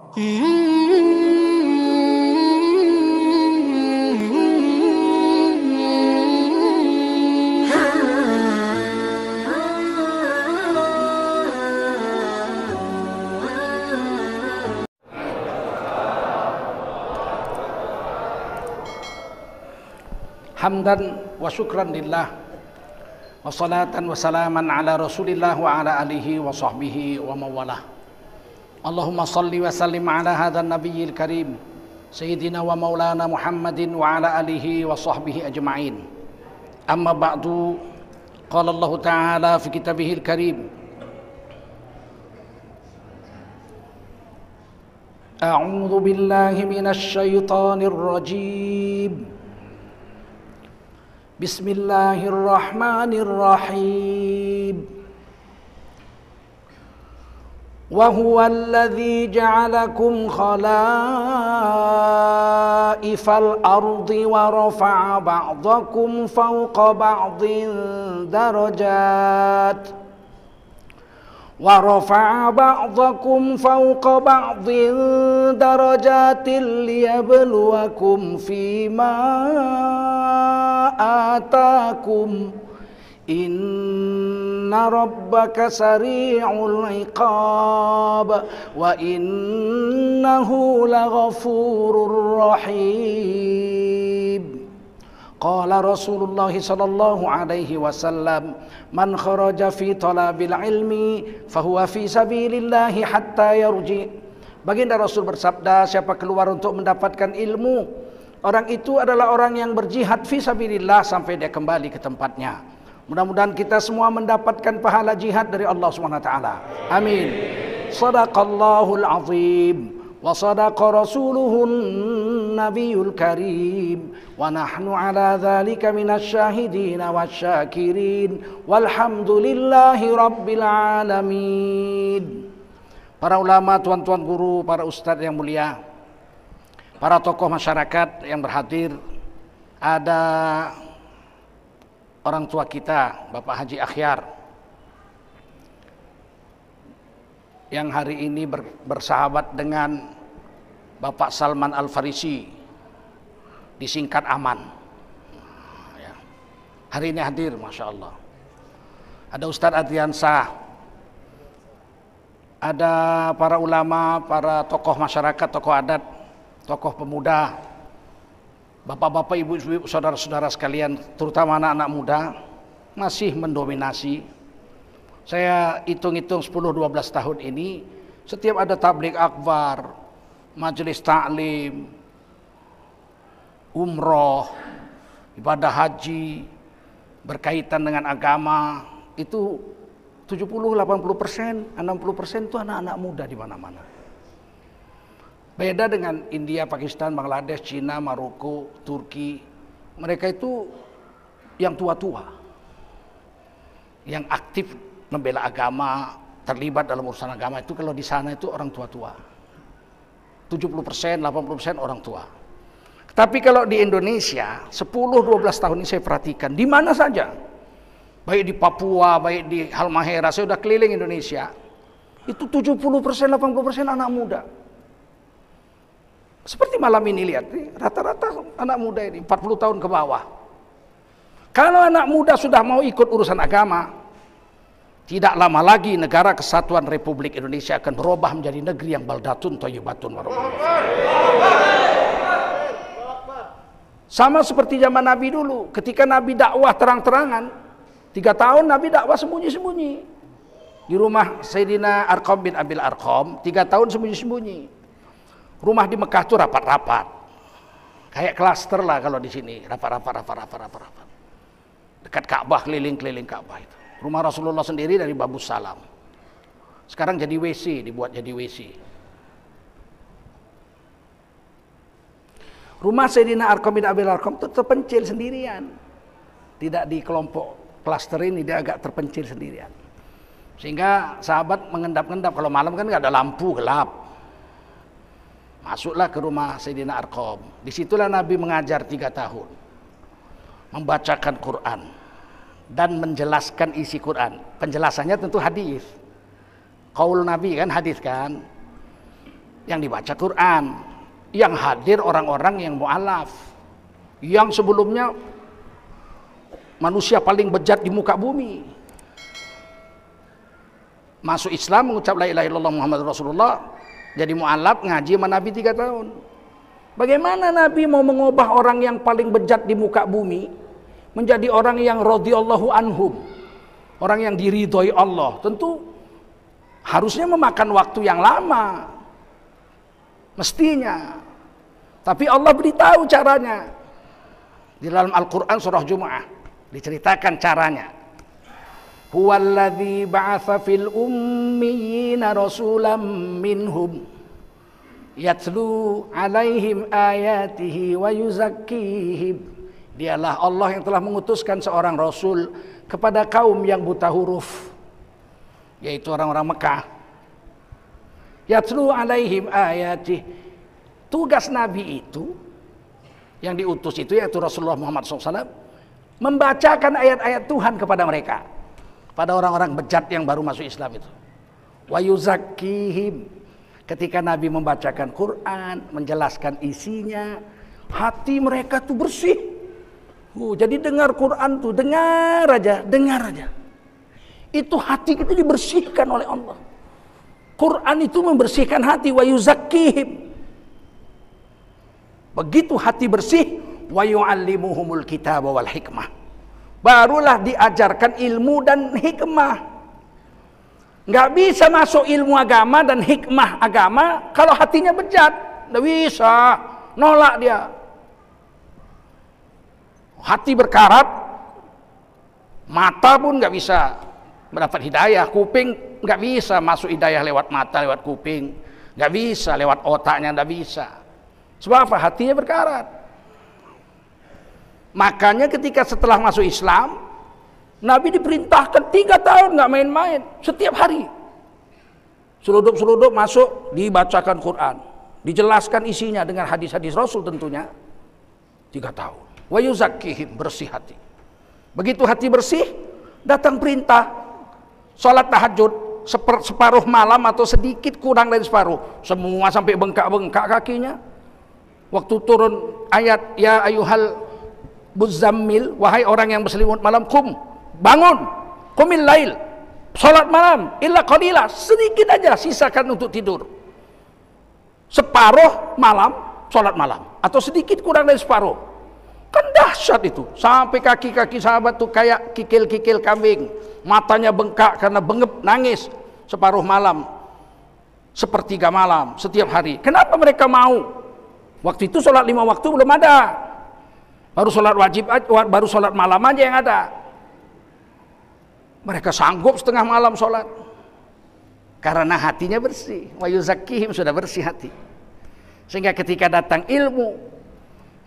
Hamdan wa syukran lillah wa salatan wa salaman ala rasulillah wa ala alihi wa sahbihi wa mawalah. Allahumma salli wa sallim ala hadha nabiyil karim sayyidina wa maulana Muhammadin wa ala alihi wa sahbihi ajma'in. Amma ba'du, qala Allah ta'ala fi kitabihil karim, a'udzu billahi minasy syaithanir rajim. Bismillahirrahmanirrahim. Wa huwallazi ja'alakum khalaifal ardi wa rafa'a ba'dakum fawqa ba'din darajat liyabluwakum fima atakum inna rabbaka sari'ul iqab wa innahu laghafurur rahim. Qala Rasulullah sallallahu alaihi wasallam, man kharaja fi talabil ilmi fahuwa fi sabilillahi hatta yarji. Baginda Rasul bersabda, siapa keluar untuk mendapatkan ilmu, orang itu adalah orang yang berjihad fi sabilillah sampai dia kembali ke tempatnya. Mudah-mudahan kita semua mendapatkan pahala jihad dari Allah Subhanahu wa taala. Amin. Shadaqallahul azim wa sadaqa rasuluhun nabiyul karim wa nahnu ala dzalika minasy syahidin wasyakirin walhamdulillahi rabbil alamin. Para ulama, tuan-tuan guru, para ustadz yang mulia, para tokoh masyarakat yang berhadir, ada orang tua kita, Bapak Haji Akhyar, yang hari ini bersahabat dengan Bapak Salman Al-Farisi, disingkat Aman. Hari ini hadir, Masya Allah. Ada Ustadz Adriansah, ada para ulama, para tokoh masyarakat, tokoh adat, tokoh pemuda, bapak-bapak, ibu-ibu, saudara-saudara sekalian, terutama anak-anak muda, masih mendominasi. Saya hitung-hitung 10-12 tahun ini, setiap ada tabligh akbar, majelis taklim, umroh, ibadah haji, berkaitan dengan agama, itu 70-80%, 60% itu anak-anak muda di mana-mana. Beda dengan India, Pakistan, Bangladesh, Cina, Maroko, Turki. Mereka itu yang tua-tua, yang aktif membela agama, terlibat dalam urusan agama. Itu kalau di sana itu orang tua-tua. 70%, 80% orang tua. Tapi kalau di Indonesia, 10-12 tahun ini saya perhatikan, di mana saja, baik di Papua, baik di Halmahera, saya sudah keliling Indonesia, itu 70%, 80% anak muda. Seperti malam ini lihat, rata-rata anak muda ini 40 tahun ke bawah. Kalau anak muda sudah mau ikut urusan agama, tidak lama lagi negara kesatuan Republik Indonesia akan berubah menjadi negeri yang baldatun thayyibatun warahmatullahi. Sama seperti zaman Nabi dulu, ketika Nabi dakwah terang-terangan, 3 tahun Nabi dakwah sembunyi-sembunyi di rumah Sayyidina Arqam bin Abil Arqam. 3 tahun sembunyi-sembunyi. Rumah di Mekah itu rapat-rapat, kayak klaster lah kalau di sini, rapat-rapat. Dekat Ka'bah, keliling-keliling Ka'bah itu. Rumah Rasulullah sendiri dari Babus Salam. Sekarang jadi WC, dibuat jadi WC. Rumah Sayyidina Arqam bin Abil Arqam itu terpencil sendirian, tidak di kelompok klaster ini, dia agak terpencil sendirian. Sehingga sahabat mengendap-endap, kalau malam kan nggak ada lampu, gelap. Masuklah ke rumah Sayyidina Arqam. Disitulah Nabi mengajar 3 tahun, membacakan Quran dan menjelaskan isi Quran. Penjelasannya tentu hadis. Qaul Nabi kan, hadis kan. yang dibaca Quran, yang hadir orang-orang yang mu'alaf, yang sebelumnya manusia paling bejat di muka bumi, masuk Islam, mengucap la ilaha illallah Muhammadur Rasulullah, jadi mu'alaf, ngaji sama Nabi 3 tahun. Bagaimana Nabi mau mengubah orang yang paling bejat di muka bumi menjadi orang yang radhiyallahu anhum, orang yang diridhoi Allah? Tentu harusnya memakan waktu yang lama, mestinya. Tapi Allah beritahu caranya. Di dalam Al-Quran surah Jumu'ah diceritakan caranya. Huwallazi ba'atsa fil ummiyina rasulam minhum yatlu alaihim ayatihi wa yuzakkihim. Dialah Allah yang telah mengutuskan seorang rasul kepada kaum yang buta huruf, yaitu orang-orang Mekah. Yatlu alaihim ayatihi. Tugas Nabi itu, yang diutus itu, yaitu Rasulullah Muhammad SAW, membacakan ayat-ayat Tuhan kepada mereka, pada orang-orang bejat yang baru masuk Islam itu. Wa yuzakkihim. Ketika Nabi membacakan Quran, menjelaskan isinya, hati mereka tuh bersih. Jadi dengar Quran tuh, dengar aja. Itu hati kita dibersihkan oleh Allah. Quran itu membersihkan hati. Wa yuzakkihim. Begitu hati bersih, wa yu'allimuhumul kitaba wal hikmah. Barulah diajarkan ilmu dan hikmah. Nggak bisa masuk ilmu agama dan hikmah agama kalau hatinya bejat. Nggak bisa, nolak dia. Hati berkarat, mata pun nggak bisa mendapat hidayah, kuping nggak bisa masuk hidayah lewat mata, lewat kuping, nggak bisa lewat otaknya, nggak bisa. Sebab apa? Hatinya berkarat. Makanya ketika setelah masuk Islam, Nabi diperintahkan 3 tahun nggak main-main, setiap hari. Seludup-seludup masuk, dibacakan Quran, dijelaskan isinya dengan hadis-hadis Rasul tentunya. 3 tahun. Wa yuzakkihim, bersih hati. Begitu hati bersih, datang perintah salat tahajud separuh malam atau sedikit kurang dari separuh. Semua sampai bengkak-bengkak kakinya. Waktu turun ayat ya ayyuhal muzammil, wahai orang yang berselimut malam, bangun, qumil lail, salat malam, illa qalila, sedikit aja sisakan untuk tidur. Separuh malam salat malam, atau sedikit kurang dari separuh. Kan dahsyat itu, sampai kaki-kaki sahabat tuh kayak kikil-kikil kambing, matanya bengkak karena bengep, nangis. Separuh malam, sepertiga malam, setiap hari. Kenapa mereka mau? Waktu itu sholat 5 waktu belum ada, baru sholat wajib, baru sholat malam aja yang ada. Mereka sanggup setengah malam sholat karena hatinya bersih. Wa yuzakkihim, sudah bersih hati, sehingga ketika datang ilmu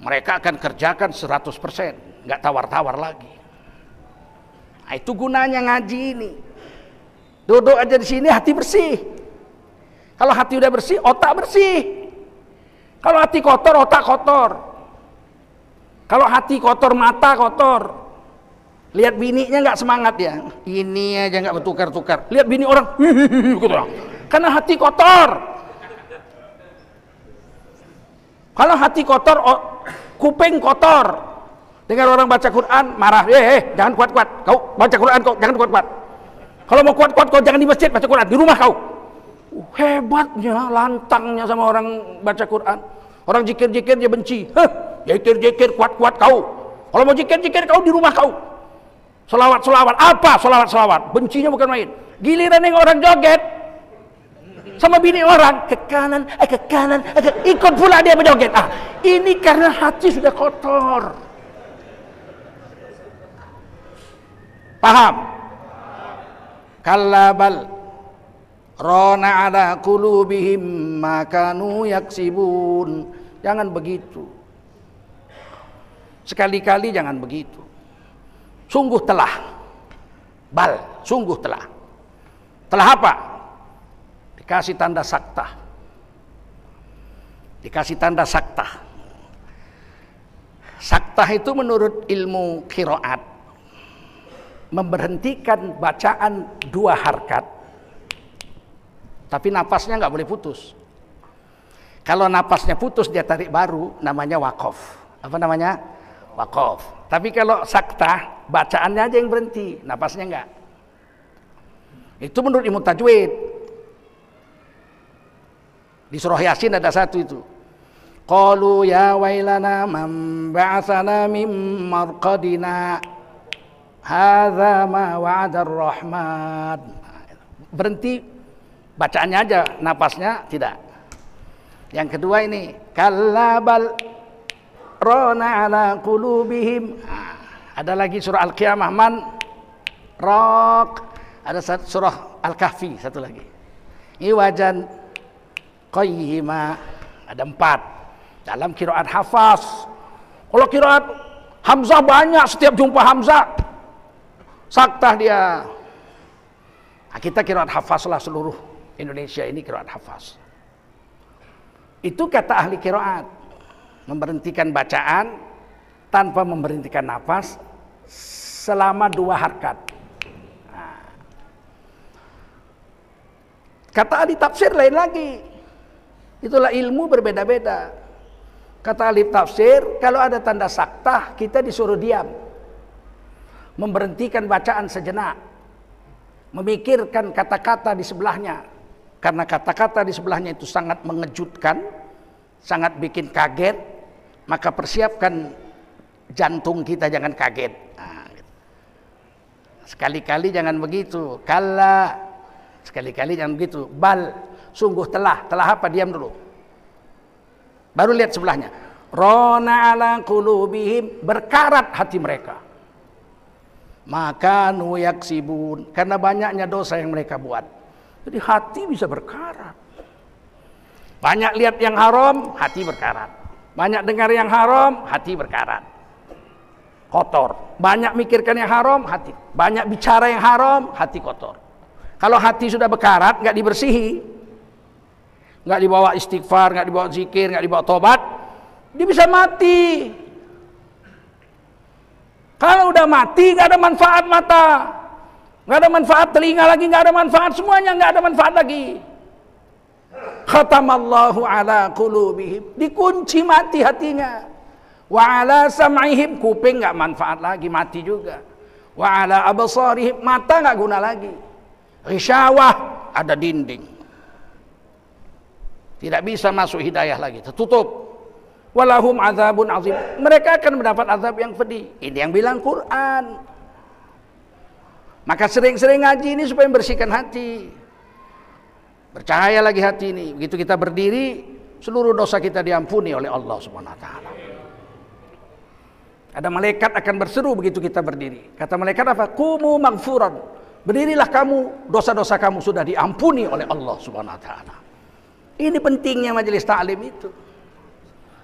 mereka akan kerjakan 100%, nggak tawar-tawar lagi. Nah, itu gunanya ngaji ini. Duduk aja di sini hati bersih. Kalau hati udah bersih, otak bersih. Kalau hati kotor, otak kotor. Kalau hati kotor, mata kotor. Lihat bininya nggak semangat ya, ini aja nggak bertukar-tukar. Lihat bini orang, karena hati kotor. Kalau hati kotor, kuping kotor. Dengar orang baca Quran, marah, jangan kuat-kuat. Kau baca Quran, kau jangan kuat-kuat. Kalau mau kuat-kuat, kau jangan di masjid baca Quran, di rumah kau. Hebatnya, lantangnya sama orang baca Quran. Orang jikir-jikir dia benci. Jikir-jikir kuat-kuat kau. Kalau mau jikir-jikir kau di rumah kau. Selawat-selawat, apa selawat-selawat? Bencinya bukan main. Giliran yang orang joget sama bini orang, ke kanan, ikut pula dia berjoget. Ini karena hati sudah kotor. Paham? Kallabal rona ala qulubihim ma kanu yaksibun. Jangan begitu. Sekali-kali jangan begitu. Sungguh telah. Sungguh telah. Telah apa? Dikasih tanda sakta. Dikasih tanda sakta. Sakta itu menurut ilmu qiraat memberhentikan bacaan 2 harkat, tapi napasnya nggak boleh putus. Kalau napasnya putus dia tarik baru, namanya waqaf. Apa namanya? Waqaf. Tapi kalau saktah, bacaannya aja yang berhenti, napasnya enggak. Itu menurut ilmu tajwid. Di surah Yasin ada satu itu. Qalu ya wailana man ba'atsana min marqadina. Hadza ma wa'ada ar-rahman. Berhenti bacaannya aja, napasnya tidak. Yang kedua ini, kallabal rona ala qulubihim. Ada lagi surah Al-Qiyamah, man raq. Ada surah Al-Kahfi satu lagi. Iwajan qayyima. Ada 4 dalam qiraat hafaz. Kalau qiraat Hamzah banyak, setiap jumpa Hamzah saktah dia. Nah, kita qiraat hafaz lah, seluruh Indonesia ini qiraat hafaz. Itu kata ahli qiraat, memberhentikan bacaan tanpa memberhentikan nafas selama 2 harkat. Nah, kata ahli tafsir lain lagi. Itulah ilmu berbeda-beda. Kata ahli tafsir, kalau ada tanda saktah kita disuruh diam, memberhentikan bacaan sejenak, memikirkan kata-kata di sebelahnya. Karena kata-kata di sebelahnya itu sangat mengejutkan, sangat bikin kaget, maka persiapkan jantung kita jangan kaget. Nah, sekali-kali jangan begitu. Kalla, sekali-kali jangan begitu. Bal, sungguh telah apa? Diam dulu. Baru lihat sebelahnya. Rona ala qulubihim, berkarat hati mereka. Maka nuyaksibun, karena banyaknya dosa yang mereka buat. Jadi hati bisa berkarat. Banyak lihat yang haram, hati berkarat. Banyak dengar yang haram, hati berkarat. Kotor. Banyak mikirkan yang haram, hati. Banyak bicara yang haram, hati kotor. Kalau hati sudah berkarat, nggak dibersihi, nggak dibawa istighfar, nggak dibawa zikir, nggak dibawa tobat, dia bisa mati. Kalau udah mati, nggak ada manfaat mata. Nggak ada manfaat telinga lagi, nggak ada manfaat semuanya, nggak ada manfaat lagi. Khatamallahu ala qulubihim, dikunci mati hatinya. Wa ala sam'ihim, kuping nggak manfaat lagi, mati juga. Wa ala absarihim, mata nggak guna lagi. Ghisyawah, ada dinding, tidak bisa masuk hidayah lagi, tertutup. Walahum azabun azim, mereka akan mendapat azab yang pedih. Ini yang bilang Quran. Maka sering-sering ngaji ini supaya membersihkan hati. Bercahaya lagi hati ini. Begitu kita berdiri, seluruh dosa kita diampuni oleh Allah Subhanahu wa taala. Ada malaikat akan berseru begitu kita berdiri. Kata malaikat apa? Qumu maghfuran. Berdirilah kamu, dosa-dosa kamu sudah diampuni oleh Allah Subhanahu wa taala. Ini pentingnya majelis ta'lim itu.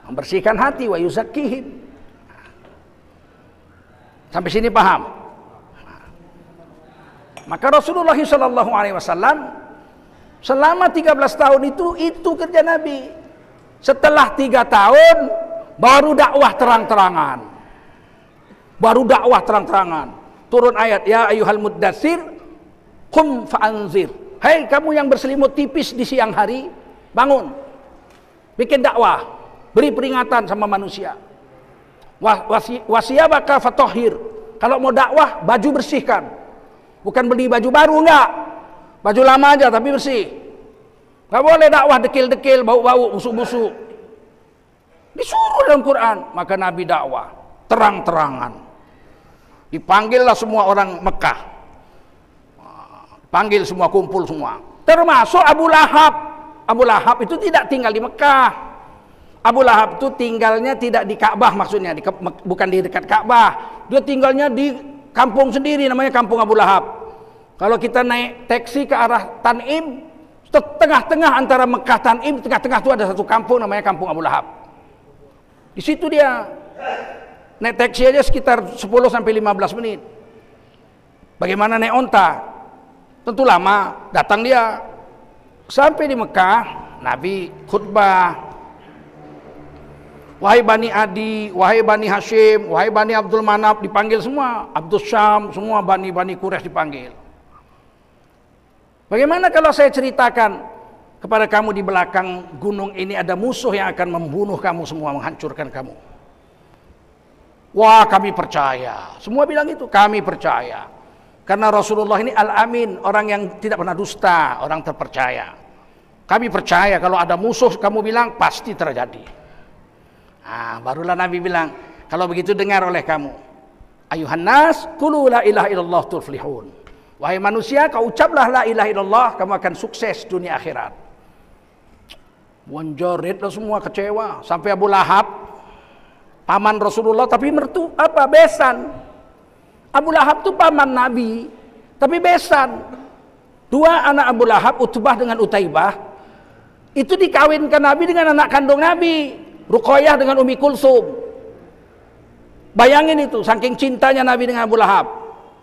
Membersihkan hati, wa yuzakkihim. Sampai sini paham? Maka Rasulullah SAW selama 13 tahun itu kerja Nabi. Setelah 3 tahun baru dakwah terang-terangan. Turun ayat, ya ayyuhal muddatsir qum fa'anzir. Hai kamu yang berselimut tipis di siang hari, bangun. Bikin dakwah, beri peringatan sama manusia. Wasiyabaka fatahhir. Kalau mau dakwah, baju bersihkan. Bukan beli baju baru, enggak. Baju lama aja tapi bersih. Enggak boleh dakwah dekil-dekil, bau-bau, busuk-busuk. Disuruh dalam Quran. Maka Nabi dakwah terang-terangan. Dipanggillah semua orang Mekah. Panggil semua, kumpul semua. Termasuk Abu Lahab. Abu Lahab itu tidak tinggal di Mekah. Abu Lahab itu tinggalnya tidak di Ka'bah, maksudnya bukan di dekat Ka'bah. Dia tinggalnya di kampung sendiri, namanya kampung Abu Lahab. Kalau kita naik taksi ke arah Tanim, tengah-tengah antara Mekah Tanim, tengah-tengah itu ada satu kampung namanya kampung Abu Lahab. Di situ dia naik taksi aja sekitar 10 sampai 15 menit. Bagaimana naik onta? Tentu lama. Datang dia sampai di Mekah, Nabi khutbah. Wahai Bani Adi, wahai Bani Hashim, wahai Bani Abdul Manaf, dipanggil semua. Abdul Syam, semua Bani Quraisy dipanggil. Bagaimana kalau saya ceritakan kepada kamu di belakang gunung ini ada musuh yang akan membunuh kamu semua, menghancurkan kamu. Wah, kami percaya. Semua bilang itu, kami percaya. Karena Rasulullah ini al-amin, orang yang tidak pernah dusta, orang terpercaya. Kami percaya kalau ada musuh kamu bilang pasti terjadi. Nah, barulah Nabi bilang, kalau begitu dengar oleh kamu. Ayuhan nas, qulu la ilaha illallah tuflihun. Wahai manusia, kau ucaplah la ilaha illallah, kamu akan sukses dunia akhirat. Wanjaritlah semua kecewa. Sampai Abu Lahab, paman Rasulullah tapi besan. Abu Lahab itu paman Nabi, tapi besan. Dua anak Abu Lahab, Utbah dengan Utaibah, itu dikawinkan Nabi dengan anak kandung Nabi, Ruqayyah dengan Ummi Kulsum. Bayangin itu, saking cintanya Nabi dengan Abu Lahab,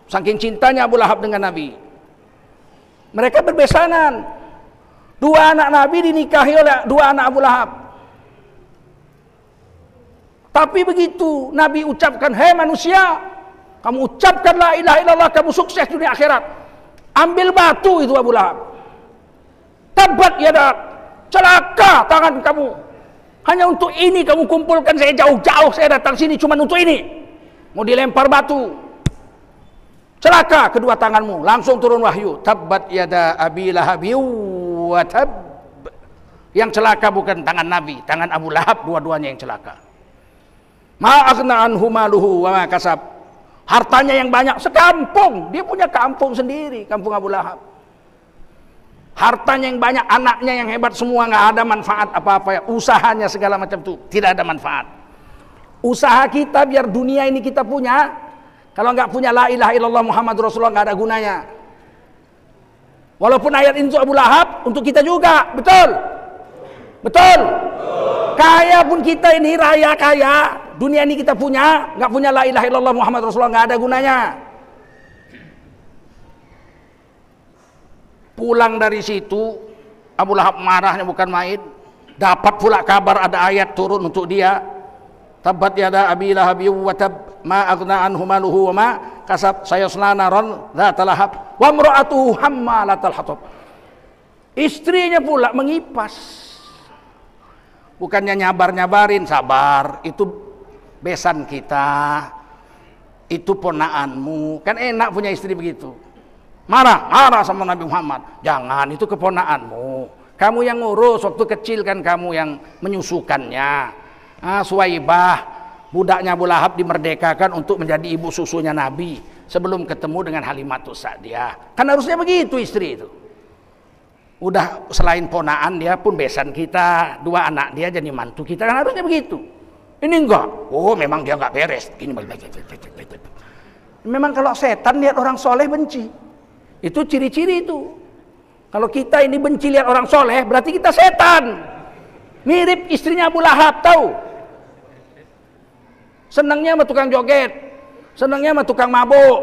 saking cintanya Abu Lahab dengan Nabi. Mereka berbesanan. Dua anak Nabi dinikahi oleh dua anak Abu Lahab. Tapi begitu Nabi ucapkan, hei manusia, kamu ucapkan la ilaha illallah, kamu sukses dunia akhirat. Ambil batu itu Abu Lahab. Tabat yadak, celaka tangan kamu. Hanya untuk ini kamu kumpulkan saya jauh-jauh, saya datang sini cuma untuk ini. Mau dilempar batu. Celaka kedua tanganmu. Langsung turun wahyu. Tabbat yada Abi Lahabi wa tab. Yang celaka bukan tangan Nabi, tangan Abu Lahab, dua-duanya yang celaka. Ma aghna anhu maluhu wa ma kasab. Hartanya yang banyak sekampung. Dia punya kampung sendiri, kampung Abu Lahab. Hartanya yang banyak, anaknya yang hebat semua, nggak ada manfaat apa-apa ya. Usahanya segala macam tuh tidak ada manfaat. Usaha kita biar dunia ini kita punya, kalau nggak punya la ilaha illallah Muhammad Rasulullah nggak ada gunanya. Walaupun ayat itu Abu Lahab untuk kita juga, betul, betul. Kaya pun kita ini raya kaya, dunia ini kita punya, nggak punya la ilaha illallah Muhammad Rasulullah nggak ada gunanya. Pulang dari situ, Abu Lahab marahnya bukan main. Dapat pula kabar ada ayat turun untuk dia. Tabbat yada Abi Lahab wa tab, ma aghna anhu maluhu wa ma kasab, sayasla naran dzata lahab wa imra'atuhu hammalatal hatab. Istrinya pula mengipas. Bukannya nyabar-nyabarin, sabar, itu besan kita. Itu ponaanmu. Kan enak punya istri begitu. Marah sama Nabi Muhammad. Jangan, itu keponaanmu. Kamu yang ngurus, waktu kecil kan kamu yang menyusukannya. Suwaibah, budaknya Abu Lahab dimerdekakan untuk menjadi ibu susunya Nabi sebelum ketemu dengan Halimatus Sa'diyah. Kan harusnya begitu istri itu. Udah selain ponaan dia pun besan kita, dua anak dia jadi mantu kita, kan harusnya begitu. Ini enggak. Oh, memang dia enggak beres. Ini memang kalau setan lihat orang soleh benci. Itu ciri-ciri itu. Kalau kita ini benci lihat orang soleh, berarti kita setan. Mirip istrinya Abu Lahab, tahu? Senangnya sama tukang joget, senangnya sama tukang mabuk.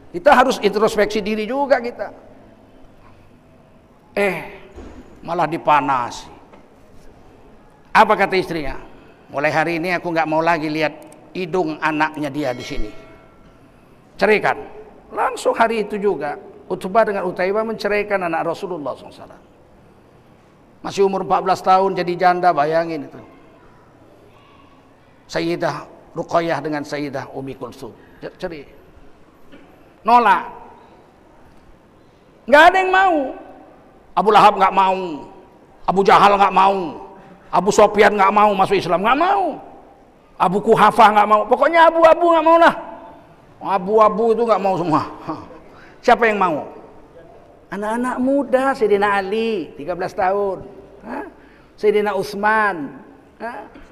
Kita harus introspeksi diri juga kita. Malah dipanasi. Apa kata istrinya? Mulai hari ini aku nggak mau lagi lihat hidung anaknya dia di sini. Ceraikan. Langsung hari itu juga Utbah dengan Utaibah menceraikan anak Rasulullah SAW. Masih umur 14 tahun jadi janda, bayangin itu. Sayyidah Ruqayyah dengan Sayyidah Ummi Kulsum cerai. Nolak. Nggak ada yang mau. Abu Lahab nggak mau, Abu Jahal nggak mau, Abu Sofyan nggak mau masuk Islam, nggak mau. Abu Kuhafah nggak mau. Pokoknya abu-abu nggak mau lah. Abu-abu itu nggak mau semua. Siapa yang mau? Anak-anak muda, Sayyidina Ali 13 tahun, Sayyidina Utsman,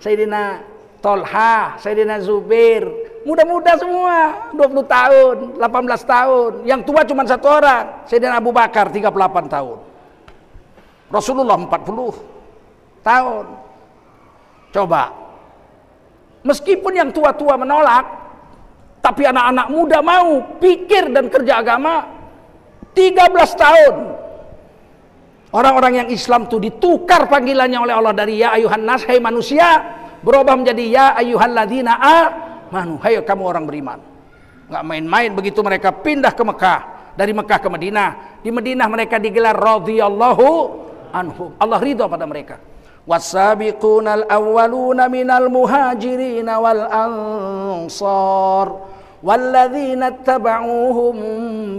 Sayyidina Tolha, Sayyidina Zubair, muda-muda semua, 20 tahun, 18 tahun. Yang tua cuma satu orang, Sayyidina Abu Bakar 38 tahun. Rasulullah 40 tahun. Coba, meskipun yang tua-tua menolak, tapi anak-anak muda mau pikir dan kerja agama. 13 tahun orang-orang yang Islam itu ditukar panggilannya oleh Allah dari ya ayuhan nas, hai manusia, berubah menjadi ya ayyuhalladzina amanu, hai kamu orang beriman. Nggak main-main begitu mereka pindah ke Mekah, dari Mekah ke Madinah. Di Madinah mereka digelar radhiyallahu anhum. Allah ridha pada mereka. Was-sabiqunal awwaluna minal muhajirin wal ansar walladzina ittaba'uuhum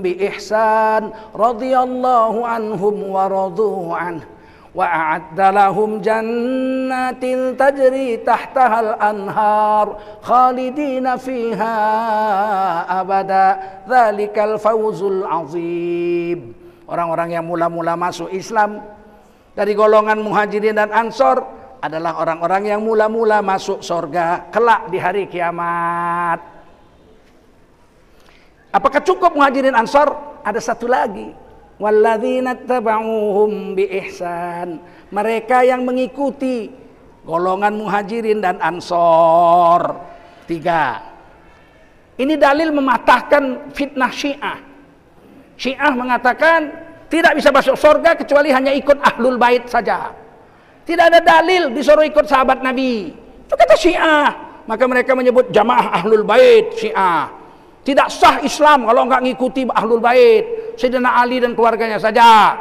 biihsan radhiyallahu anhum wa radu anhu wa a'adda lahum jannatin tajri tahtahal anhar khalidina fiha abada dzalikal fawzul azim. Orang-orang yang mula-mula masuk Islam dari golongan muhajirin dan ansor adalah orang-orang yang mula-mula masuk surga kelak di hari kiamat. Apakah cukup muhajirin ansor? Ada satu lagi. Walladzina tabauhum biihsan. Mereka yang mengikuti golongan muhajirin dan ansor. 3. Ini dalil mematahkan fitnah Syiah. Syiah mengatakan tidak bisa masuk surga kecuali hanya ikut ahlul bait saja. Tidak ada dalil disuruh ikut sahabat Nabi. Itu kata Syiah. Maka mereka menyebut jamaah ahlul bait Syiah. Tidak sah Islam kalau enggak ngikuti ahlul bait, Sayyidina Ali dan keluarganya saja.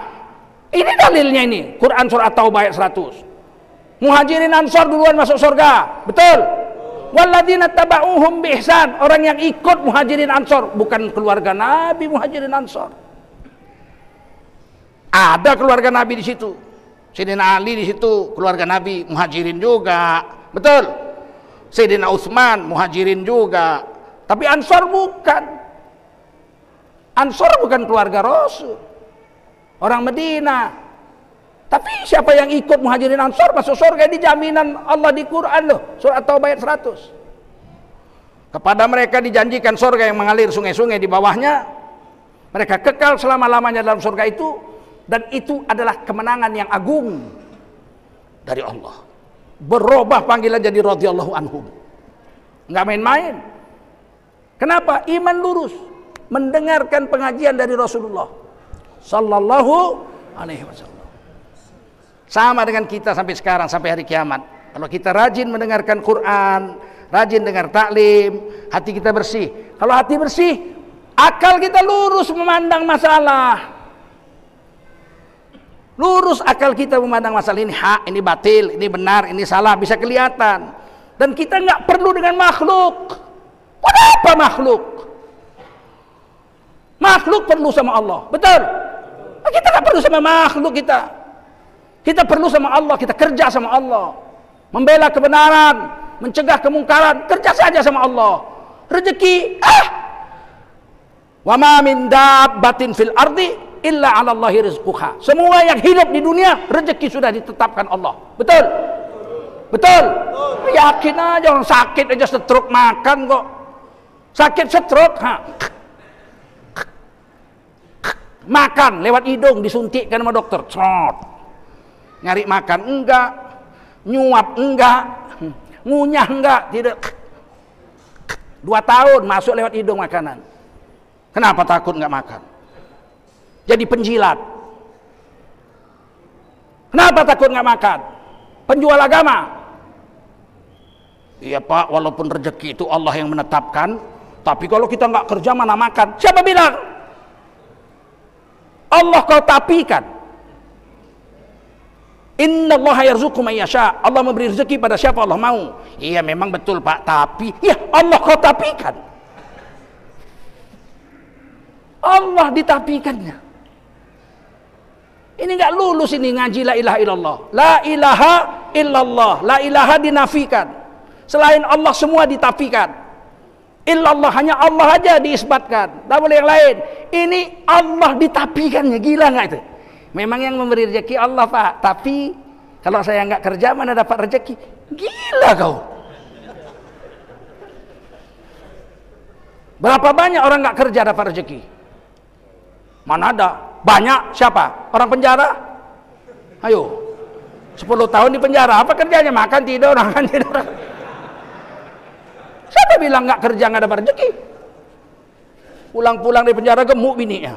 Ini dalilnya ini, Quran surah At-Taubah ayat 100. Muhajirin ansor duluan masuk surga. Betul? Walladzina tabauhum biihsan, orang yang ikut muhajirin ansor, bukan keluarga Nabi muhajirin ansor. Ada keluarga Nabi di situ. Sayyidina Ali di situ, keluarga Nabi muhajirin juga. Betul? Sayyidina Utsman muhajirin juga. Tapi Ansor bukan. Ansor bukan keluarga Rasul. Orang Madinah. Tapi siapa yang ikut muhajirin Ansor masuk surga, ini jaminan Allah di Quran loh. Surah At-Taubah ayat 100. Kepada mereka dijanjikan surga yang mengalir sungai-sungai di bawahnya. Mereka kekal selama-lamanya dalam surga itu. Dan itu adalah kemenangan yang agung dari Allah. Berubah panggilan jadi radhiyallahu anhum. Enggak main-main. Kenapa? Iman lurus, mendengarkan pengajian dari Rasulullah sallallahu alaihi wasallam. Sama dengan kita sampai sekarang, sampai hari kiamat. Kalau kita rajin mendengarkan Quran, rajin dengar taklim, hati kita bersih. Kalau hati bersih, akal kita lurus memandang masalah. Lurus akal kita memandang masalah, ini hak, ini batil, ini benar, ini salah, bisa kelihatan. Dan kita nggak perlu dengan makhluk. Kenapa makhluk? Makhluk perlu sama Allah, betul? Kita nggak perlu sama makhluk kita. Kita perlu sama Allah, kita kerja sama Allah, membela kebenaran, mencegah kemungkaran, kerja saja sama Allah. Rezeki, wa ma min dabbatin fil ardi illa 'ala Allahi rizquha. Semua yang hidup di dunia rezeki sudah ditetapkan Allah, betul? Betul? Yakin aja, orang sakit aja stroke makan kok. Sakit stroke, makan lewat hidung, disuntikkan sama dokter. Nyari makan enggak, nyuap enggak, ngunyah enggak, tidak. 2 tahun masuk lewat hidung makanan. Kenapa takut enggak makan? Jadi penjilat. Kenapa takut enggak makan? Penjual agama. Iya Pak, walaupun rezeki itu Allah yang menetapkan. Tapi kalau kita nggak kerja mana makan? Siapa bilang? Allah kau tapikan. Innallaha yarzuqu man yasha. Allah memberi rezeki pada siapa Allah mau. Iya memang betul Pak, tapi ya Allah kau tapikan. Allah ditapikannya. Ini nggak lulus ini ngaji la ilaha illallah. La ilaha illallah. La ilaha dinafikan. Selain Allah semua ditapikan. Illallah, hanya Allah aja diisbatkan, tak boleh yang lain. Ini Allah ditapikannya, gila nggak itu? Memang yang memberi rezeki Allah Pak, tapi kalau saya nggak kerja mana dapat rezeki? Gila kau. Berapa banyak orang nggak kerja dapat rezeki? Mana ada? Banyak. Siapa? Orang penjara? Ayo, 10 tahun di penjara, apa kerjanya? Makan tidur, makan tidur. Siapa bilang nggak kerja nggak dapat rezeki? Pulang-pulang dari penjara gemuk bininya.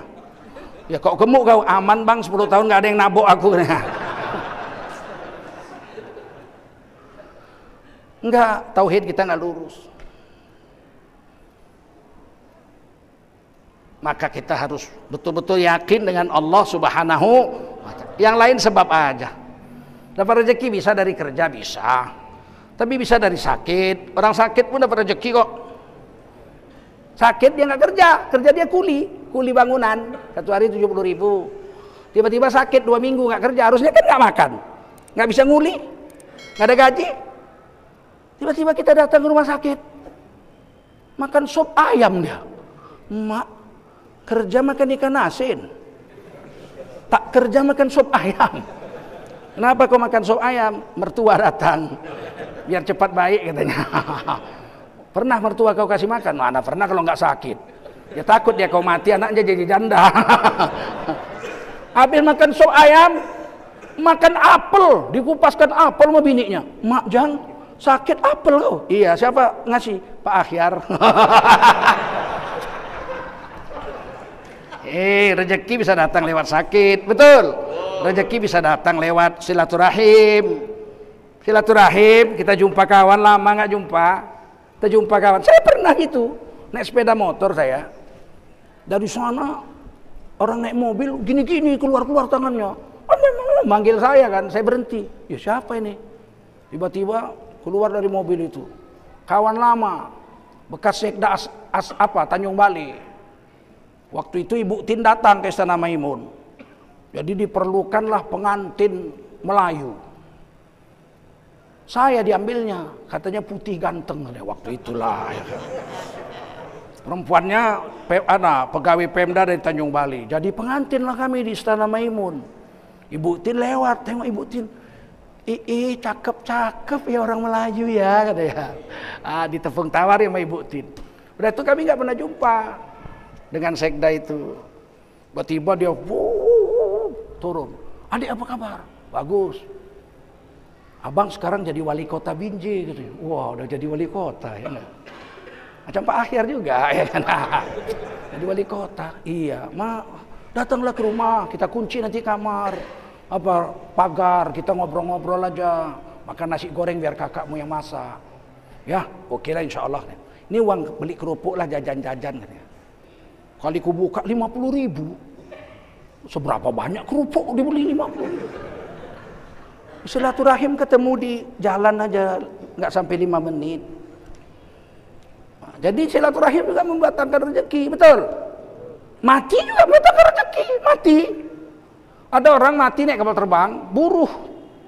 Ya kok gemuk kau? Aman bang, 10 tahun nggak ada yang nabok aku. Enggak, tauhid kita nggak lurus. Maka kita harus betul-betul yakin dengan Allah Subhanahu wa ta'ala. Yang lain sebab aja. Dapat rezeki bisa dari kerja, bisa. Tapi bisa dari sakit. Orang sakit pun dapat rezeki kok. Sakit dia nggak kerja dia kuli bangunan. Satu hari 70.000. Tiba-tiba sakit 2 minggu nggak kerja, harusnya kan nggak makan, nggak bisa nguli, nggak ada gaji. Tiba-tiba kita datang ke rumah sakit, makan sop ayam dia. Mak, kerja makan ikan asin, tak kerja makan sop ayam. Kenapa kau makan sop ayam? Mertua datang, biar cepat baik katanya. Pernah mertua kau kasih makan? Mana pernah kalau nggak sakit. Ya takut dia kau mati, anaknya jadi janda. Habis makan sop ayam, makan apel, dikupaskan apel sama bininya. Mak Jang, sakit apel kau? Iya, siapa ngasih? Pak Akhyar. Rezeki bisa datang lewat sakit, betul. Rezeki bisa datang lewat silaturahim. Silaturahim, kita jumpa kawan lama nggak jumpa, kita jumpa kawan. Saya pernah gitu, naik sepeda motor saya. Dari sana orang naik mobil gini-gini keluar tangannya. Manggil saya kan, saya berhenti. Ya siapa ini? Tiba-tiba keluar dari mobil itu kawan lama, bekas sekda Tanjung Bali. Waktu itu Ibu Tin datang ke Istana Maimun. Jadi diperlukanlah pengantin Melayu. Saya diambilnya, katanya putih ganteng waktu itulah. Ya kan. Perempuannya pegawai Pemda dari Tanjung Bali. Jadi pengantinlah kami di Istana Maimun. Ibu Tin lewat, tengok Ibu Tin. Cakep ya orang Melayu ya, katanya. Ditepung tawar ya sama Ibu Tin. Udah itu kami nggak pernah jumpa dengan sekda itu. Tiba-tiba dia turun. Adik apa kabar? Bagus. Abang sekarang jadi wali kota Binjai gitu. Wah, udah jadi wali kota ya. Macam Pak Akhyar juga ya kan. Jadi wali kota. Iya, datanglah ke rumah, kita kunci nanti kamar. Pagar, kita ngobrol-ngobrol aja. Makan nasi goreng biar kakakmu yang masak. Ya, oke lah insya Allah. Ini uang beli kerupuk lah, jajan-jajan katanya. Kali ku buka 50.000. Seberapa banyak kerupuk dibeli 50.000. Silaturahim ketemu di jalan aja nggak sampai 5 menit. Jadi silaturahim juga membatangkan rezeki, betul. Mati juga membatangkan rezeki, mati. Ada orang mati naik kapal terbang, buruh.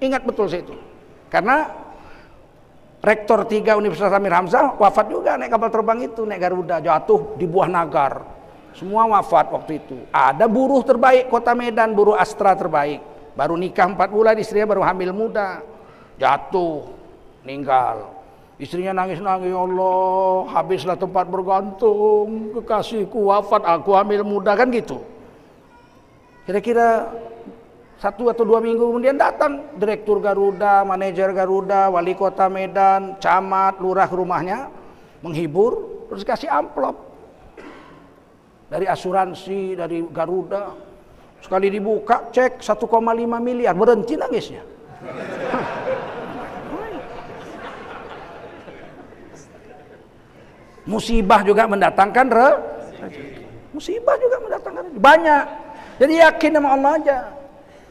Ingat betul saya itu. Karena Rektor 3 Universitas Amir Hamzah wafat juga naik kapal terbang itu, naik Garuda, jatuh di Buah Nagar. Semua wafat waktu itu. Ada buruh terbaik Kota Medan, buruh Astra terbaik. Baru nikah 4 bulan, istrinya baru hamil muda. Jatuh, meninggal. Istrinya nangis-nangis, ya Allah, habislah tempat bergantung, kekasihku wafat, aku hamil muda, kan gitu. Kira-kira 1 atau 2 minggu kemudian datang Direktur Garuda, manajer Garuda, wali kota Medan, camat, lurah ke rumahnya, menghibur, terus kasih amplop dari asuransi, dari Garuda. Sekali dibuka, cek 1,5 miliar, berhenti nangisnya. Musibah juga mendatangkan musibah juga mendatangkan banyak. Jadi yakin sama Allah aja.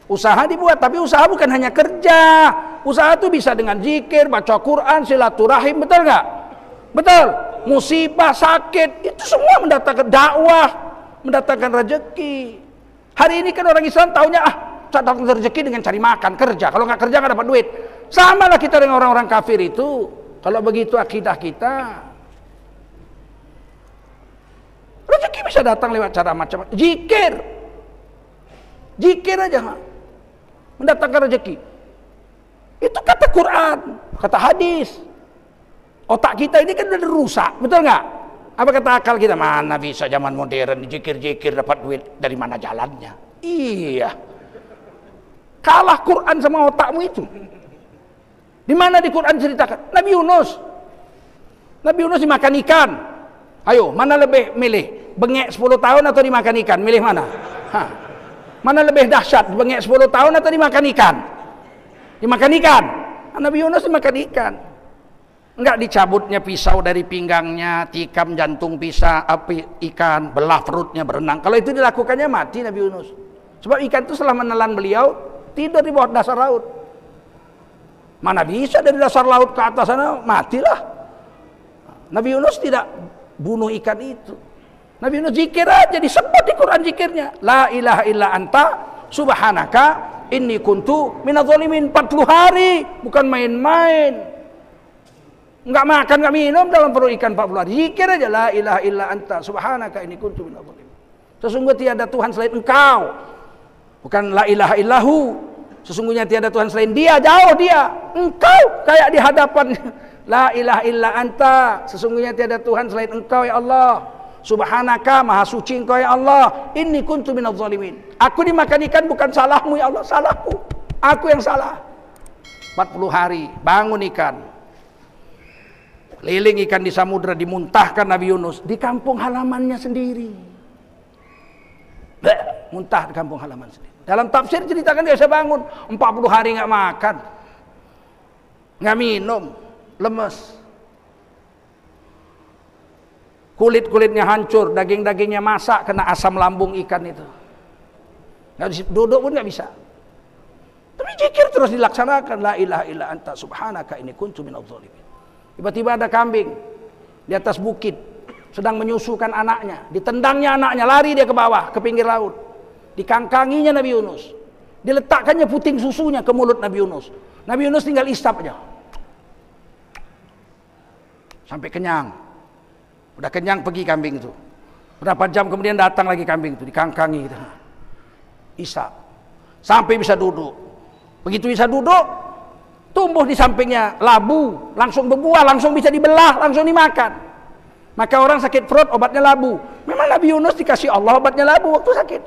Usaha dibuat, tapi usaha bukan hanya kerja. Usaha itu bisa dengan zikir, baca Quran, silaturahim, betul nggak? Betul. Musibah, sakit, itu semua mendatangkan dakwah, mendatangkan rezeki. Hari ini kan orang Islam taunya datang rezeki dengan cari makan, kerja. Kalau nggak kerja nggak dapat duit. Sama lah kita dengan orang-orang kafir itu. Kalau begitu akidah kita, rezeki bisa datang lewat cara macam-macam. Zikir aja mendatangkan rezeki. Itu kata Quran, kata hadis. Otak kita ini kan udah rusak, betul nggak? Apa kata akal kita? Mana bisa zaman modern zikir-zikir dapat duit, dari mana jalannya? Iya. Kalah Quran sama otakmu itu. Di mana di Quran ceritakan? Nabi Yunus dimakan ikan. Ayo, mana lebih milih? Bengek 10 tahun atau dimakan ikan? Milih mana? Mana lebih dahsyat? Bengek 10 tahun atau dimakan ikan? Dimakan ikan. Nabi Yunus dimakan ikan. Enggak dicabutnya pisau dari pinggangnya, tikam jantung ikan, belah perutnya, berenang. Kalau itu dilakukannya mati Nabi Yunus. Sebab ikan itu setelah menelan beliau tidur di bawah dasar laut. Mana bisa dari dasar laut ke atas sana, matilah. Nabi Yunus tidak bunuh ikan itu. Nabi Yunus zikir aja, disebut di Quran zikirnya. La ilaha illa anta subhanaka inni kuntu minadh-dhalimin. 40 hari, bukan main-main. Enggak makan, enggak minum dalam perut ikan 40 hari. Zikir aja, la ilaha illa anta subhanaka inni kuntu minadh-dhalimin. Sesungguhnya tiada Tuhan selain Engkau. Bukan la ilaha illahu. Sesungguhnya tiada Tuhan selain Dia, jauh Dia. Engkau kayak di hadapan. La ilaha illa anta. Sesungguhnya tiada Tuhan selain Engkau ya Allah. Subhanaka, maha suci Engkau ya Allah. Inni kuntu minadh-dhalimin. Aku dimakan ikan bukan salahmu ya Allah, salahku. Aku yang salah. 40 hari bangun ikan. Liling ikan di samudra, dimuntahkan Nabi Yunus di kampung halamannya sendiri. Muntah di kampung halaman sendiri. Dalam tafsir ceritakan dia bisa bangun 40 hari nggak makan, nggak minum, lemes, kulit-kulitnya hancur, daging-dagingnya masak kena asam lambung ikan itu. Nggak bisa duduk pun nggak bisa. Tapi zikir terus dilaksanakan, la ilaha illa anta subhanaka inni kuntu minadh-dhalimin. Tiba-tiba ada kambing di atas bukit sedang menyusukan anaknya, ditendangnya anaknya, lari dia ke bawah ke pinggir laut, dikangkanginya Nabi Yunus, diletakkannya puting susunya ke mulut Nabi Yunus. Nabi Yunus tinggal isap aja sampai kenyang. Udah kenyang pergi kambing itu. Berapa jam kemudian datang lagi kambing itu, dikangkangi gitu. Isap sampai bisa duduk. Begitu bisa duduk, tumbuh di sampingnya labu, langsung berbuah, langsung bisa dibelah, langsung dimakan. Maka orang sakit perut obatnya labu. Memang Nabi Yunus dikasih Allah obatnya labu waktu sakit.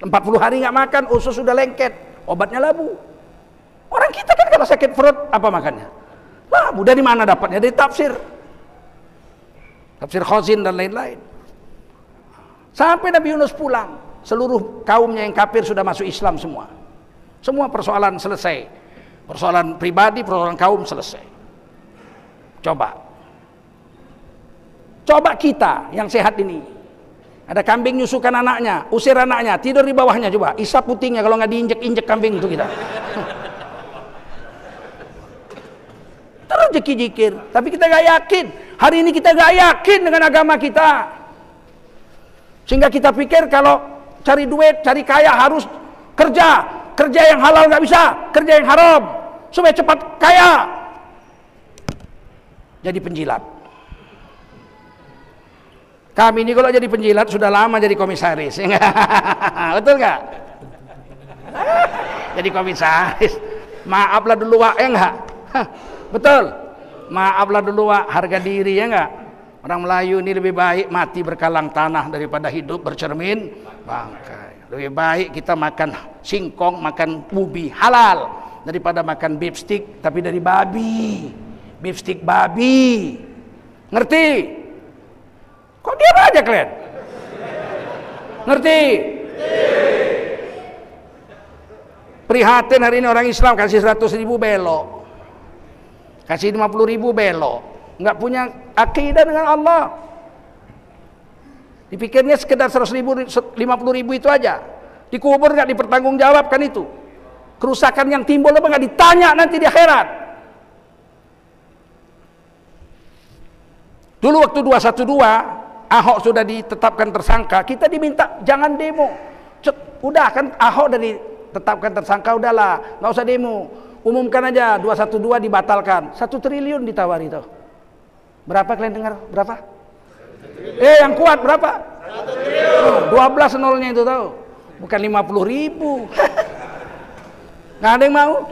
40 hari nggak makan, usus sudah lengket, obatnya labu. Orang kita kan kalau sakit perut apa makannya? Labu. Dari mana dapatnya? Dari tafsir Khazin dan lain-lain. Sampai Nabi Yunus pulang, seluruh kaumnya yang kafir sudah masuk Islam semua. Semua persoalan selesai. Persoalan pribadi, persoalan kaum selesai. Coba kita yang sehat ini. Ada kambing nyusukan anaknya, usir anaknya, tidur di bawahnya, coba isap putingnya kalau nggak diinjek-injek kambing itu kita. Terus zikir, tapi kita nggak yakin. Hari ini kita nggak yakin dengan agama kita, sehingga kita pikir kalau cari duit, cari kaya harus kerja yang halal nggak bisa, kerja yang haram supaya cepat kaya. Jadi penjilat. Kami ini kalau jadi penjilat sudah lama jadi komisaris, ya betul nggak? Jadi komisaris, maaflah dulu Wak, ya nggak? Betul, maaflah dulu Wak, harga diri, ya nggak? Orang Melayu ini lebih baik mati berkalang tanah daripada hidup bercermin bangkai. Lebih baik kita makan singkong, makan ubi halal daripada makan beef stick tapi dari babi, beef stick babi. Ngerti? Kok diam aja kalian? Ngerti? Prihatin hari ini orang Islam kasih 100.000 belok, kasih 50.000 belok, nggak punya akidah dengan Allah. Dipikirnya sekedar 100.000, 50.000 itu aja. Dikubur nggak dipertanggungjawabkan itu. Kerusakan yang timbul apa nggak ditanya nanti di akhirat. Dulu waktu 212 Ahok sudah ditetapkan tersangka, kita diminta jangan demo. Udah kan Ahok dari tetapkan tersangka, udahlah nggak usah demo, umumkan aja 212 dibatalkan. 1 triliun ditawari tuh. Berapa kalian dengar? Berapa? Yang kuat berapa? 1 triliun. 12 nolnya itu tahu, bukan 50.000. Nggak ada yang mau.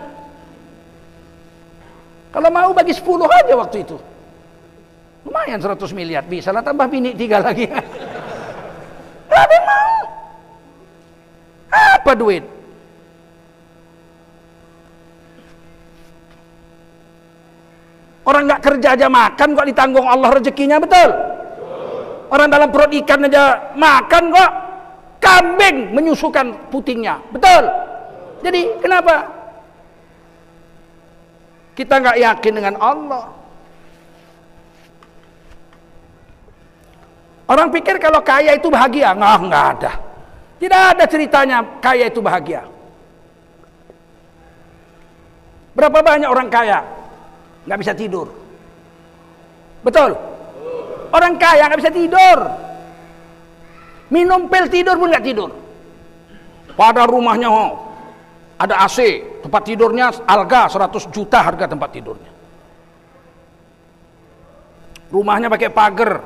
Kalau mau bagi 10 aja waktu itu. Lumayan 100 miliar, bisa lah tambah bini 3 lagi. Gak ada yang mau. Apa duit? Orang gak kerja aja makan kok ditanggung Allah rezekinya, betul? Orang dalam perut ikan aja makan kok kambing menyusukan putingnya, betul? Jadi kenapa? Kita gak yakin dengan Allah. Orang pikir kalau kaya itu bahagia. Nggak ada. Tidak ada ceritanya kaya itu bahagia. Berapa banyak orang kaya nggak bisa tidur? Betul? Orang kaya nggak bisa tidur. Minum pil tidur pun nggak tidur. Pada rumahnya ada AC, tempat tidurnya Alga 100 juta harga tempat tidurnya. Rumahnya pakai pagar,